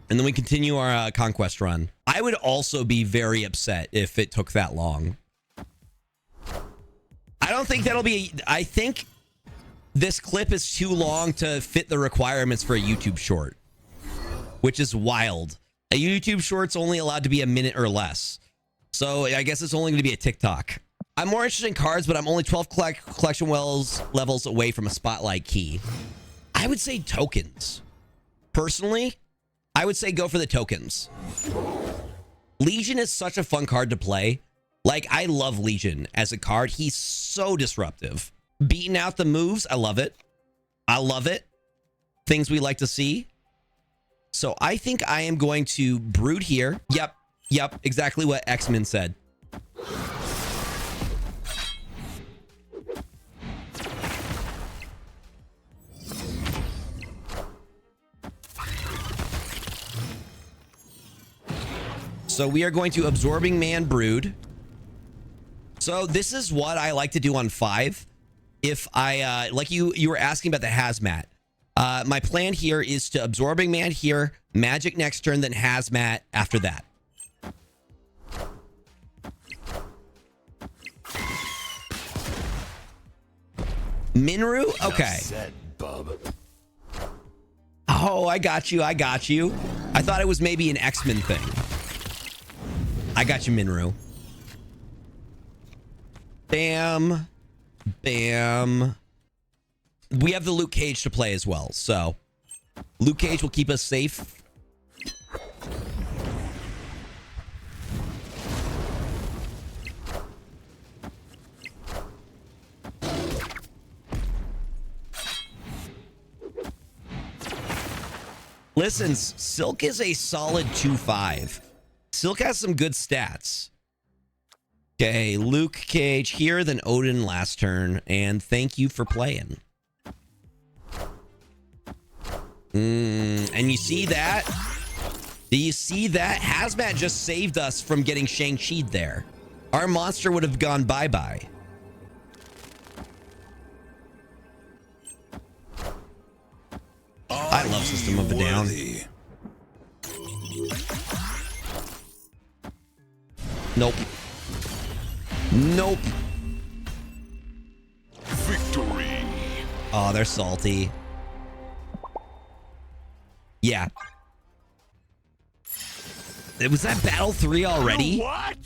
And then we continue our conquest run. I would also be very upset if it took that long. I don't think that'll be... I think this clip is too long to fit the requirements for a YouTube short, which is wild. A YouTube short's only allowed to be a minute or less. So I guess it's only going to be a TikTok. I'm more interested in cards, but I'm only 12 collection levels away from a spotlight key. I would say tokens. Personally, I would say go for the tokens. Legion is such a fun card to play. Like, I love Legion as a card. He's so disruptive. Beating out the moves, I love it. I love it. Things we like to see. So I think I am going to brood here. Yep, exactly what X-Men said. So we are going to Absorbing Man brood. So this is what I like to do on 5. If I, like you were asking about the Hazmat. My plan here is to Absorbing Man here, Magic next turn, then Hazmat after that. Minru? Okay. Set, bub. Oh, I got you. I thought it was maybe an X-Men thing. I got you, Minru. Bam. Bam. We have the Luke Cage to play as well, so Luke Cage will keep us safe. Listen, Silk is a solid 2-5. Silk has some good stats. Okay, Luke Cage here, then Odin last turn, and thank you for playing. And you see that? Do you see that? Hazmat just saved us from getting Shang-Chi'd there. Our monster would have gone bye-bye. I love System of a Down. Nope. Nope. Victory. Oh, they're salty. Yeah. Was that Battle 3 already? What?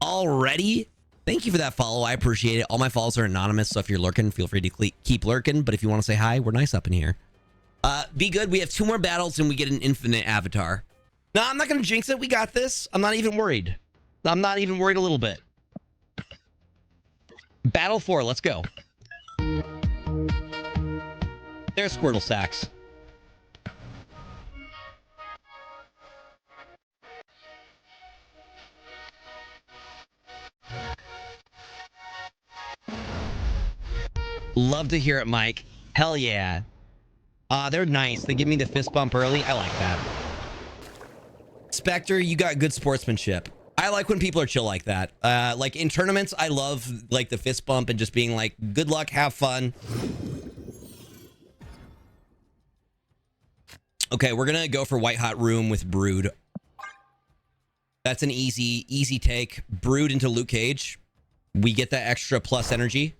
Already? Thank you for that follow. I appreciate it. All my follows are anonymous, so if you're lurking, feel free to keep lurking. But if you want to say hi, we're nice up in here. Be good. We have 2 more battles and we get an infinite avatar. No, I'm not going to jinx it. We got this. I'm not even worried. I'm not even worried a little bit. Battle 4. Let's go. There's Squirtle Sacks. Love to hear it, Mike. Hell yeah. They're nice. They give me the fist bump early. I like that. Spectre, you got good sportsmanship. I like when people are chill like that. Like in tournaments, I love like the fist bump and just being like, good luck, have fun. Okay, we're gonna go for White Hot Room with Brood. That's an easy take. Brood into Luke Cage. We get that extra plus energy.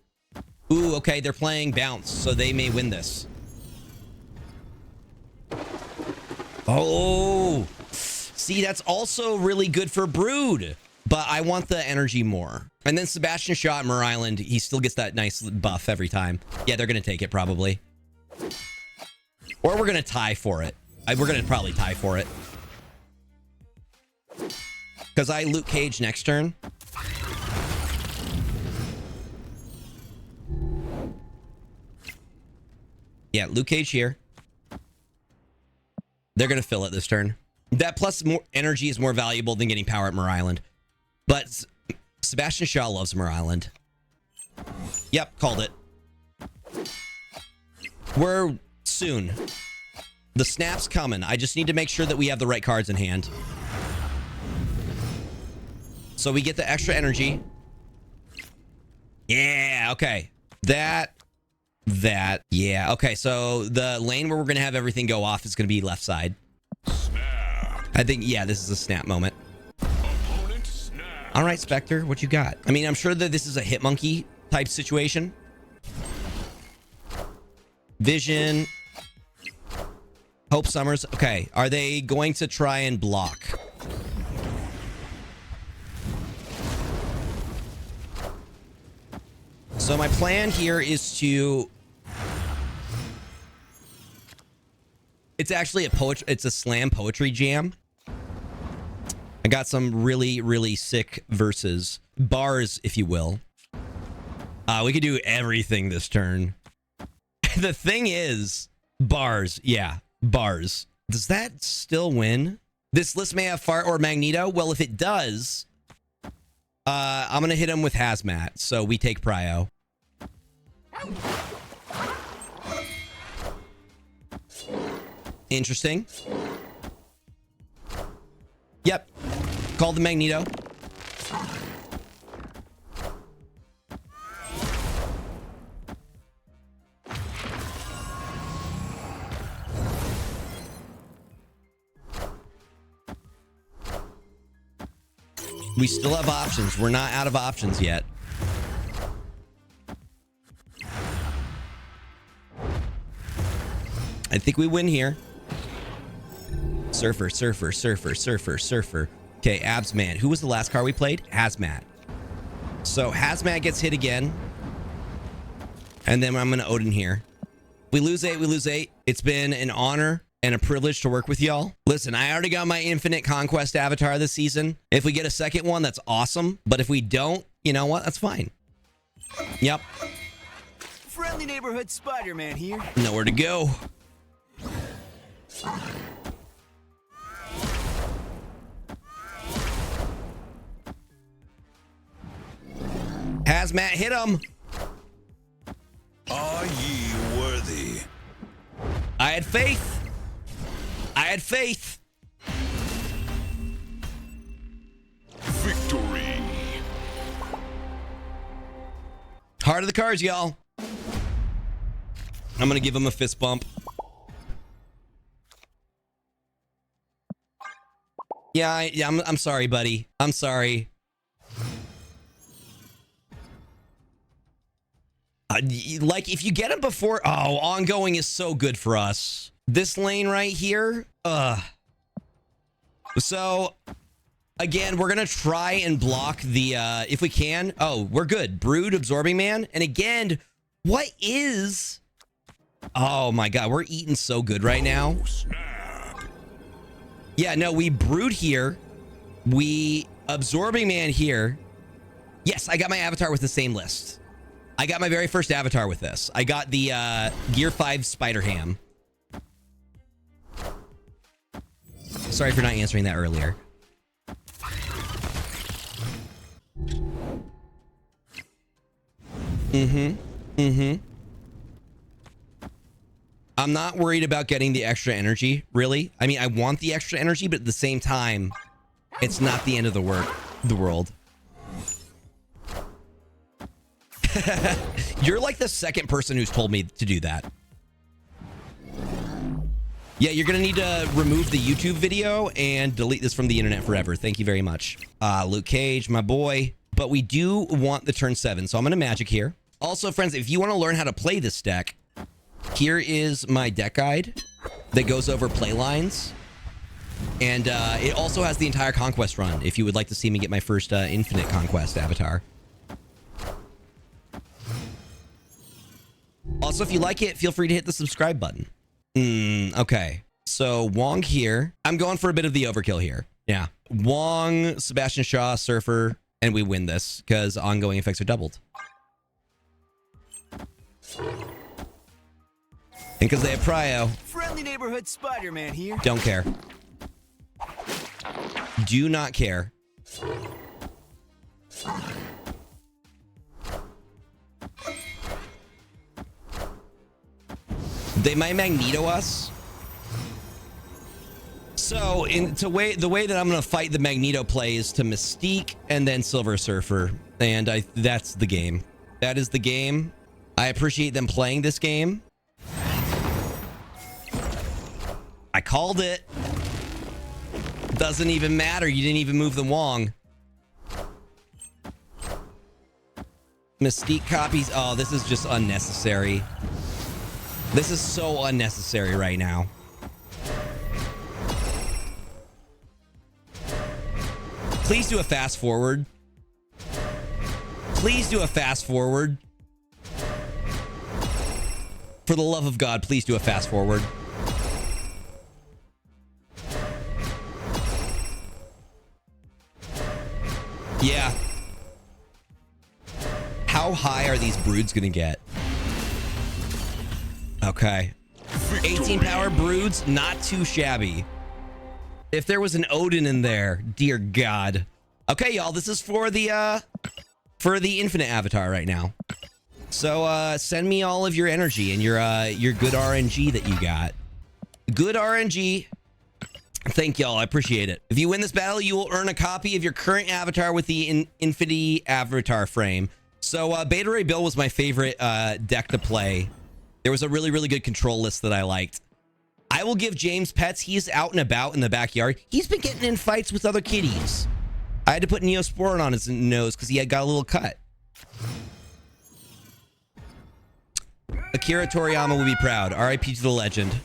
Ooh, okay, they're playing Bounce, so they may win this. Oh, see, that's also really good for Brood, but I want the energy more. And then Sebastian Shaw at Mer Island, he still gets that nice buff every time. Yeah, they're going to take it probably. Or we're going to tie for it. We're going to probably tie for it. Because I Luke Cage next turn. Yeah, Luke Cage here. They're going to fill it this turn. That plus more energy is more valuable than getting power at Mer Island. But Sebastian Shaw loves Mer Island. Yep, called it. We're soon. The snap's coming. I just need to make sure that we have the right cards in hand. So we get the extra energy. Yeah, okay. That. Yeah, okay. So the lane where we're going to have everything go off is going to be left side. Snap. I think, yeah, this is a snap moment. Opponent snap. All right, Spectre, what you got? I mean, I'm sure that this is a Hitmonkey type situation. Vision. Hope Summers. Okay, are they going to try and block? So my plan here is to... It's actually it's a slam poetry jam. I got some really, really sick verses. Bars, if you will. We could do everything this turn. The thing is, bars. Yeah, bars. Does that still win? This list may have Fart or Magneto. Well, if it does, I'm going to hit him with Hazmat. So we take Prio. Interesting. Yep. Call the Magneto. We still have options. We're not out of options yet. I think we win here. Surfer, Surfer, Surfer, Surfer, Surfer. Okay, Abs Man. Who was the last card we played? Hazmat. So Hazmat gets hit again. And then I'm going to Odin here. We lose 8. We lose 8. It's been an honor and a privilege to work with y'all. Listen, I already got my Infinite Conquest Avatar this season. If we get a second one, that's awesome. But if we don't, you know what? That's fine. Yep. Friendly neighborhood Spider-Man here. Nowhere to go. Hazmat, hit him. Are ye worthy? I had faith. I had faith. Victory. Heart of the cards, y'all. I'm gonna give him a fist bump. Yeah, I'm sorry, buddy. I'm sorry. Like, if you get him before... Oh, ongoing is so good for us. This lane right here... So, again, we're going to try and block the... if we can... Oh, we're good. Brood, Absorbing Man. And again, what is... Oh, my God. We're eating so good right now. Snap. Yeah, no, we Brood here. We Absorbing Man here. Yes, I got my Avatar with the same list. I got my very first Avatar with this. I got the Gear 5 Spider-Ham. Sorry for not answering that earlier. I'm not worried about getting the extra energy, really. I mean, I want the extra energy, but at the same time, it's not the end of the world. You're like the second person who's told me to do that. Yeah, you're gonna need to remove the YouTube video and delete this from the internet forever. Thank you very much. Luke Cage, my boy. But we do want the turn 7, so I'm gonna magic here. Also, friends, if you want to learn how to play this deck, here is my deck guide that goes over play lines. And it also has the entire Conquest run if you would like to see me get my first Infinite Conquest Avatar. Also, if you like it, feel free to hit the subscribe button. Okay. So, Wong here. I'm going for a bit of the overkill here. Yeah. Wong, Sebastian Shaw, Surfer, and we win this because ongoing effects are doubled. And because they have Prio. Friendly neighborhood Spider-Man here. Don't care. Do not care. They might Magneto us. So, the way that I'm going to fight the Magneto play is to Mystique and then Silver Surfer. And that's the game. That is the game. I appreciate them playing this game. I called it. Doesn't even matter. You didn't even move the Wong. Mystique copies. Oh, this is just unnecessary. This is so unnecessary right now. Please do a fast forward. Please do a fast forward. For the love of God, please do a fast forward. Yeah. How high are these broods gonna get? Okay. 18 power broods, not too shabby. If there was an Odin in there, dear God. Okay, y'all, this is for the infinite avatar right now. So send me all of your energy and your good RNG that you got. Good RNG. Thank y'all. I appreciate it. If you win this battle, you will earn a copy of your current avatar with the Infinity Avatar frame. So Beta Ray Bill was my favorite deck to play. There was a really, really good control list that I liked. I will give James pets. He's out and about in the backyard. He's been getting in fights with other kitties. I had to put Neosporin on his nose because he had got a little cut. Akira Toriyama will be proud. RIP to the legend.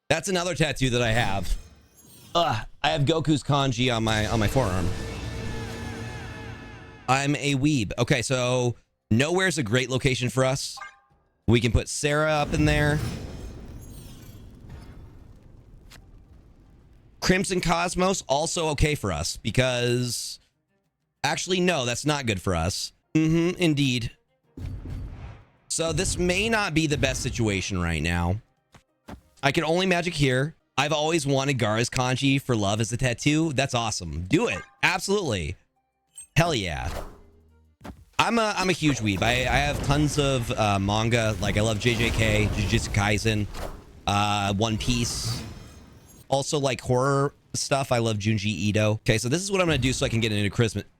That's another tattoo that I have. I have Goku's kanji on my forearm. I'm a weeb. Okay, so nowhere's a great location for us. We can put Sarah up in there. Crimson Cosmos, also okay for us because... Actually, no, that's not good for us. Indeed. So this may not be the best situation right now. I can only magic here. I've always wanted Gaara's kanji for love as a tattoo. That's awesome. Do it. Absolutely. Hell yeah. I'm a huge weeb. I have tons of manga. Like I love JJK, Jujutsu Kaisen, One Piece. Also like horror stuff. I love Junji Ito. Okay, so this is what I'm going to do so I can get into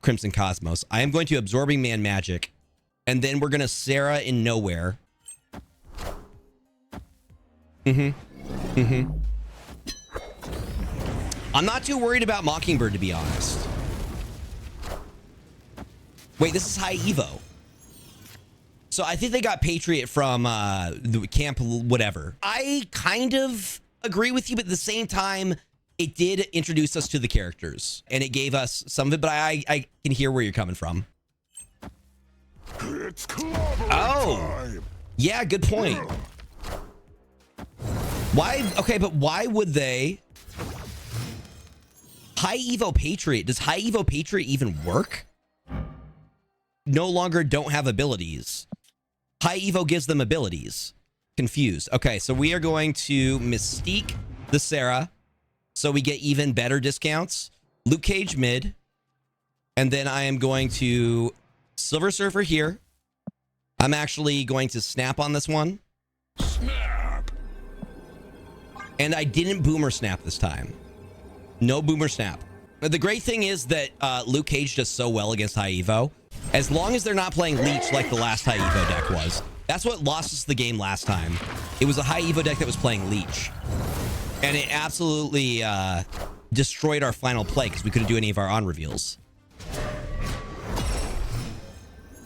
Crimson Cosmos. I am going to Absorbing Man Magic. And then we're going to Sarah in Nowhere. I'm not too worried about Mockingbird, to be honest. Wait, this is High Evo. So I think they got Patriot from the camp, whatever. I kind of agree with you, but at the same time, it did introduce us to the characters. And it gave us some of it, but I can hear where you're coming from. It's time. Yeah, good point. Why? Okay, but why would they? High Evo Patriot. Does High Evo Patriot even work? No longer don't have abilities. High Evo gives them abilities. Confused. Okay, so we are going to Mystique the Sarah. So we get even better discounts. Luke Cage mid. And then I am going to Silver Surfer here. I'm actually going to snap on this one. Snap. And I didn't boomer snap this time. No boomer snap. But the great thing is that Luke Cage does so well against High Evo. As long as they're not playing Leech like the last High Evo deck was. That's what lost us the game last time. It was a High Evo deck that was playing Leech. And it absolutely destroyed our final play because we couldn't do any of our on reveals.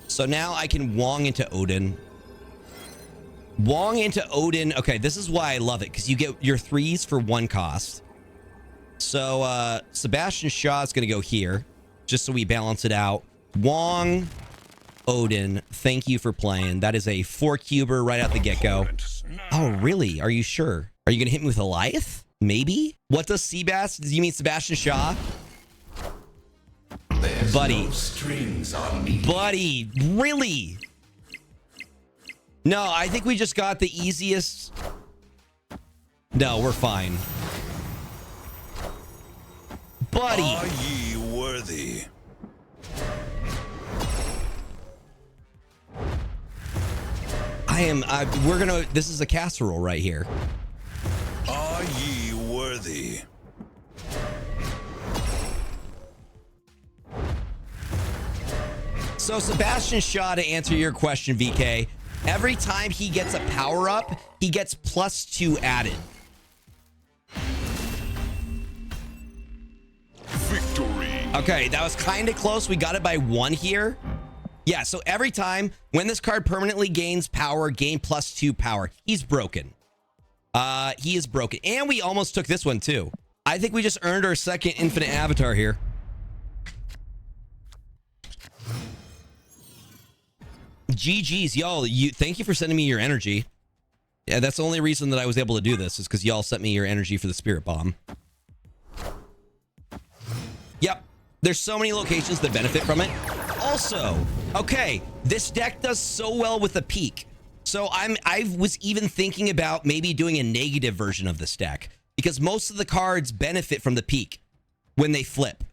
So now I can Wong into Odin. Wong into Odin. Okay, this is why I love it, because you get your 3s for 1 cost. So Sebastian Shaw is going to go here, just so we balance it out. Wong, Odin, thank you for playing. That is a 4-cuber right out the get-go. Oh, really? Are you sure? Are you going to hit me with Eliath? Maybe? What does Seabass? Do you mean Sebastian Shaw? There's buddy. No strings on me. Buddy, really? No, I think we just got the easiest. No, we're fine. Buddy. Are ye worthy? We're gonna, this is a casserole right here. Are ye worthy? So Sebastian Shaw, to answer your question, VK, every time he gets a power up, he gets +2 added. Victory. Okay, that was kind of close. We got it by 1 here. Yeah, so every time when this card permanently gains power, gain +2 power. He's broken. He is broken. And we almost took this one too. I think we just earned our second infinite avatar here. GG's, y'all. Thank you for sending me your energy. Yeah, that's the only reason that I was able to do this is because y'all sent me your energy for the spirit bomb. Yep. There's so many locations that benefit from it. Also, okay, this deck does so well with the peak. So I was even thinking about maybe doing a negative version of this deck because most of the cards benefit from the peak when they flip.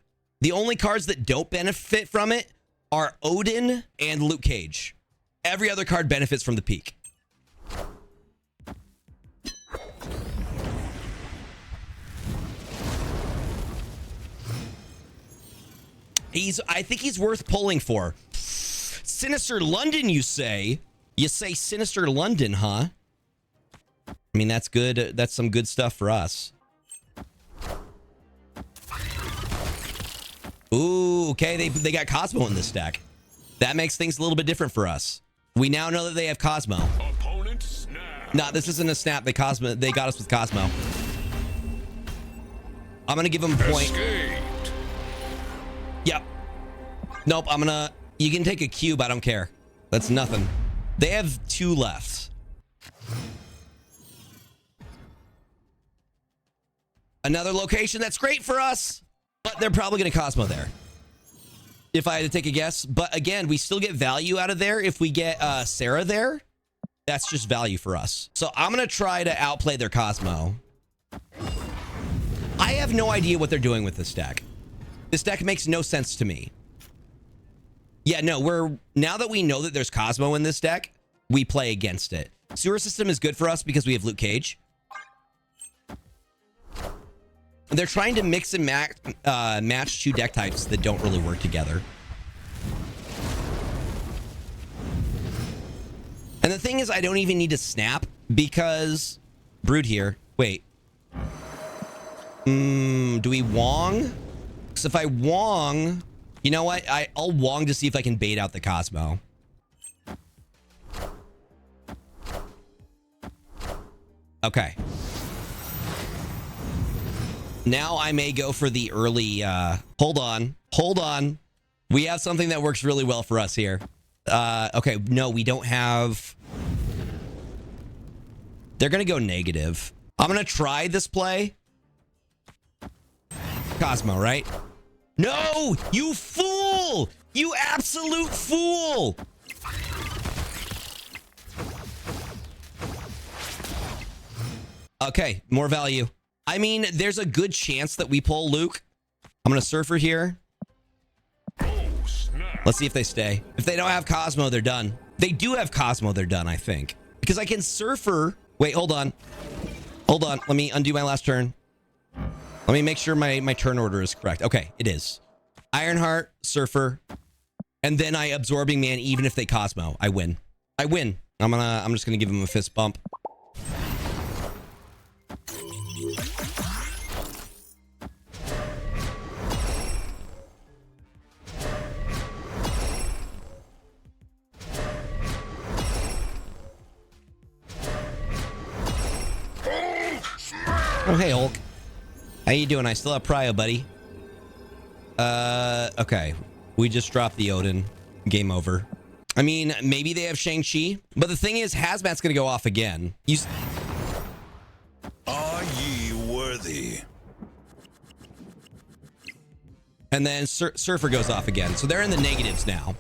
The only cards that don't benefit from it are Odin and Luke Cage. Every other card benefits from the peak. I think he's worth pulling for. Sinister London, you say? You say Sinister London, huh? I mean, that's good. That's some good stuff for us. Ooh, okay. They got Cosmo in this deck. That makes things a little bit different for us. We now know that they have Cosmo. Opponent snap. No, this isn't a snap. They got us with Cosmo. I'm gonna give them a point. Escaped. Yep. Nope. You can take a cube. I don't care. That's nothing. They have 2 left. Another location that's great for us, but they're probably going to Cosmo there. If I had to take a guess. But again, we still get value out of there. If we get Sarah there, that's just value for us. So I'm going to try to outplay their Cosmo. I have no idea what they're doing with this deck. This deck makes no sense to me. Yeah, no, now that we know that there's Cosmo in this deck, we play against it. Sewer System is good for us because we have Luke Cage. They're trying to mix and match 2 deck types that don't really work together. And the thing is, I don't even need to snap because Brood here. Wait. Do we Wong? So if I Wong, you know what? I'll Wong to see if I can bait out the Cosmo. Okay. Now I may go for the early, hold on. We have something that works really well for us here. Okay, no, we don't have... They're going to go negative. I'm going to try this play. Cosmo, right? No, you fool! You absolute fool! Okay, more value. I mean, there's a good chance that we pull Luke. I'm going to Surfer here. Let's see if they stay. If they don't have Cosmo, they're done. They do have Cosmo, they're done, I think. Because I can Surfer... Wait, hold on. Hold on. Let me undo my last turn. Let me make sure my turn order is correct. Okay, it is. Ironheart, Surfer, and then I Absorbing Man even if they Cosmo. I win. I win. I'm just gonna give him a fist bump. Oh, hey, Hulk. How you doing? I still have Prio, buddy. Okay. We just dropped the Odin. Game over. I mean, maybe they have Shang-Chi, but the thing is, Hazmat's gonna go off again. Are ye worthy? And then Surfer goes off again. So they're in the negatives now.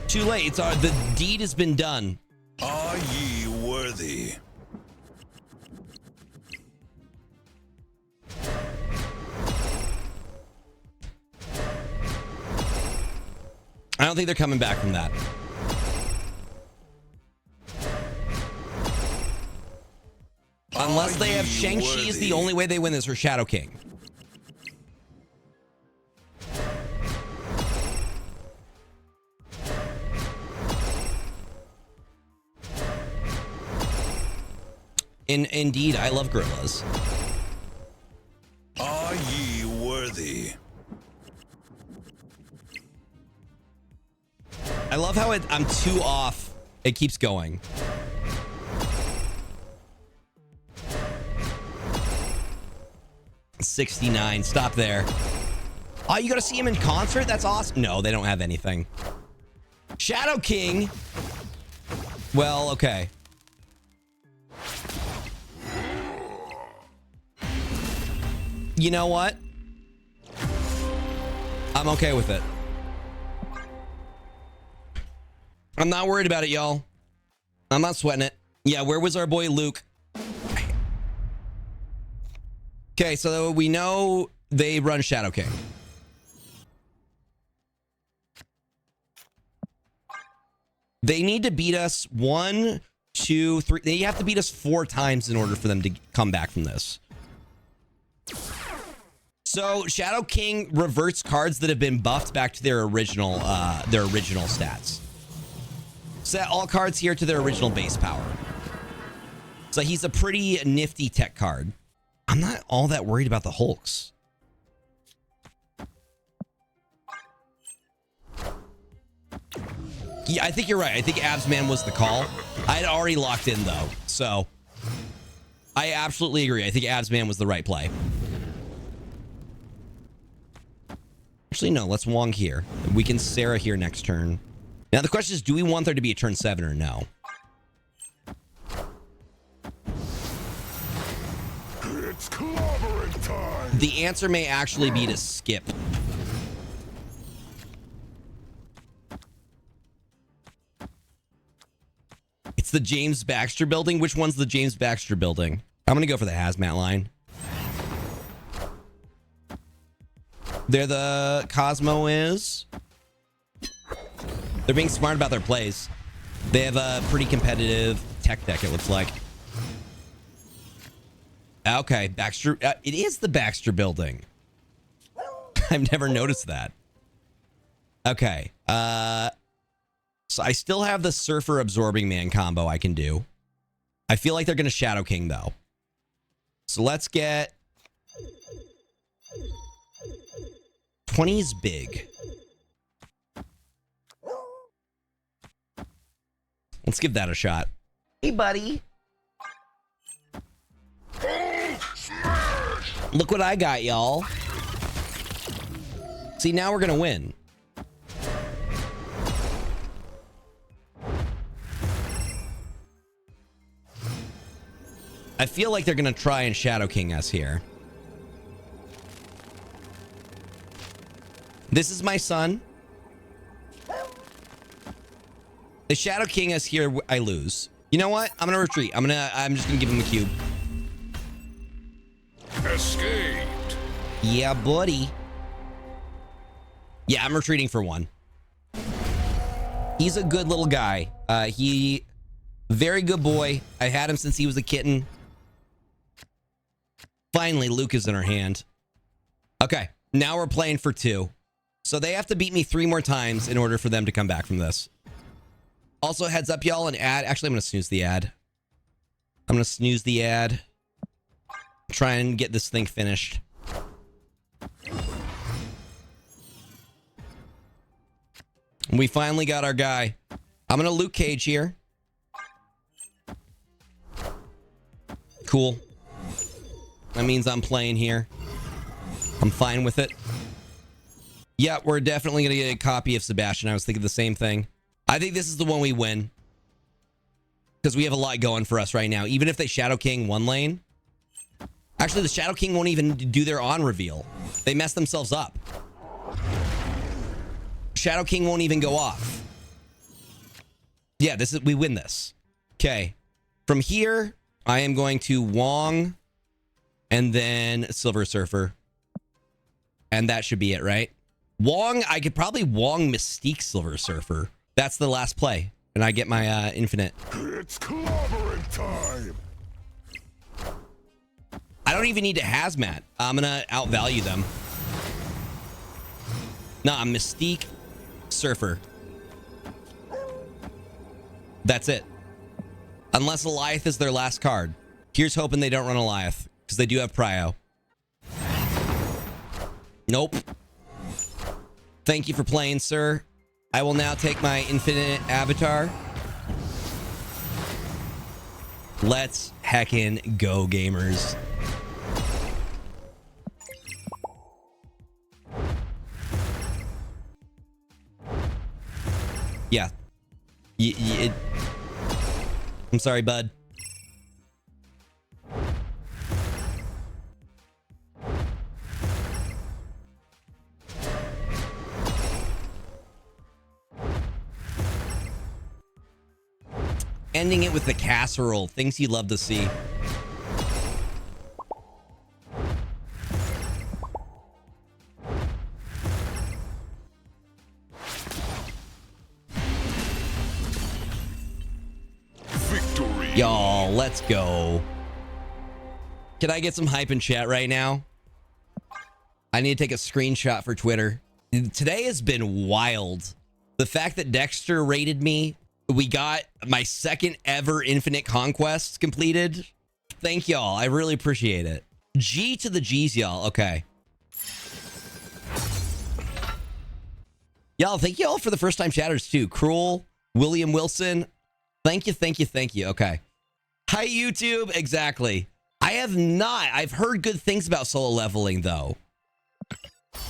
Too late. The deed has been done. Are ye worthy? I don't think they're coming back from that. Unless they have Shang-Chi is the only way they win this, or Shadow King. Indeed, I love gorillas. Are ye worthy? I love how I'm too off. It keeps going. $69. Stop there. Oh, you got to see him in concert? That's awesome. No, they don't have anything. Shadow King. Well, okay. You know what? I'm okay with it. I'm not worried about it, y'all. I'm not sweating it. Yeah, where was our boy Luke? Okay, so we know they run Shadow King. They need to beat us 1, 2, 3. They have to beat us 4 times in order for them to come back from this. So Shadow King reverts cards that have been buffed back to their original stats. Set all cards here to their original base power. So he's a pretty nifty tech card. I'm not all that worried about the Hulks. Yeah, I think you're right. I think Absman was the call. I had already locked in though, so I absolutely agree. I think Absman was the right play. Actually, no. Let's Wong here. We can Sarah here next turn. Now the question is, do we want there to be a turn 7 or no? It's clobbering time. The answer may actually be to skip. It's the James Baxter building. Which one's the James Baxter building? I'm going to go for the hazmat line. There the Cosmo is. They're being smart about their plays. They have a pretty competitive tech deck, it looks like. Okay, Baxter. It is the Baxter building. I've never noticed that. Okay. So I still have the Surfer Absorbing Man combo I can do. I feel like they're going to Shadow King, though. So let's get... 20's big. Let's give that a shot. Hey, buddy. Look what I got, y'all. See, now we're going to win. I feel like they're going to try and Shadow King us here. This is my son. They Shadow King us here, I lose. You know what? I'm going to retreat. I'm just going to give him a cube. Escaped. Yeah, buddy. Yeah, I'm retreating for 1. He's a good little guy. Very good boy. I had him since he was a kitten. Finally, Luke is in our hand. Okay, now we're playing for 2. So they have to beat me 3 more times in order for them to come back from this. Also, heads up, y'all, an ad. Actually, I'm going to snooze the ad. I'm going to snooze the ad. Try and get this thing finished. We finally got our guy. I'm going to Luke Cage here. Cool. That means I'm playing here. I'm fine with it. Yeah, we're definitely going to get a copy of Sebastian. I was thinking the same thing. I think this is the one we win. Because we have a lot going for us right now. Even if they Shadow King 1 lane. Actually, the Shadow King won't even do their on reveal. They mess themselves up. Shadow King won't even go off. Yeah, we win this. Okay. From here, I am going to Wong and then Silver Surfer. And that should be it, right? Wong, I could probably Wong Mystique Silver Surfer. That's the last play. And I get my infinite. It's clobbering time. I don't even need to hazmat. I'm going to outvalue them. Nah, Mystique Surfer. That's it. Unless Eliath is their last card. Here's hoping they don't run Eliath. Because they do have Prio. Nope. Thank you for playing, sir. I will now take my infinite avatar. Let's heckin' go, gamers. Yeah. I'm sorry, bud. Ending it with the casserole. Things you love to see. Victory. Y'all, let's go. Can I get some hype in chat right now? I need to take a screenshot for Twitter. Today has been wild. The fact that Dexter rated me, we got my second ever Infinite Conquest completed. Thank y'all. I really appreciate it. G to the G's, y'all. Okay. Y'all, thank y'all for the first time chatters too. Cruel, William Wilson. Thank you, thank you, thank you. Okay. Hi, YouTube. Exactly. I have not. I've heard good things about solo leveling, though.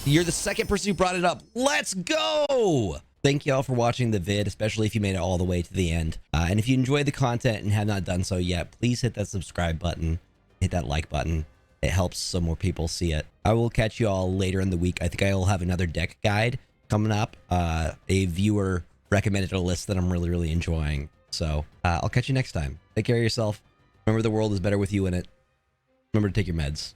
You're the second person who brought it up. Let's go. Thank you all for watching the vid, especially if you made it all the way to the end. And if you enjoyed the content and have not done so yet, please hit that subscribe button. Hit that like button. It helps so more people see it. I will catch you all later in the week. I think I will have another deck guide coming up. A viewer recommended a list that I'm really, really enjoying. So I'll catch you next time. Take care of yourself. Remember, the world is better with you in it. Remember to take your meds.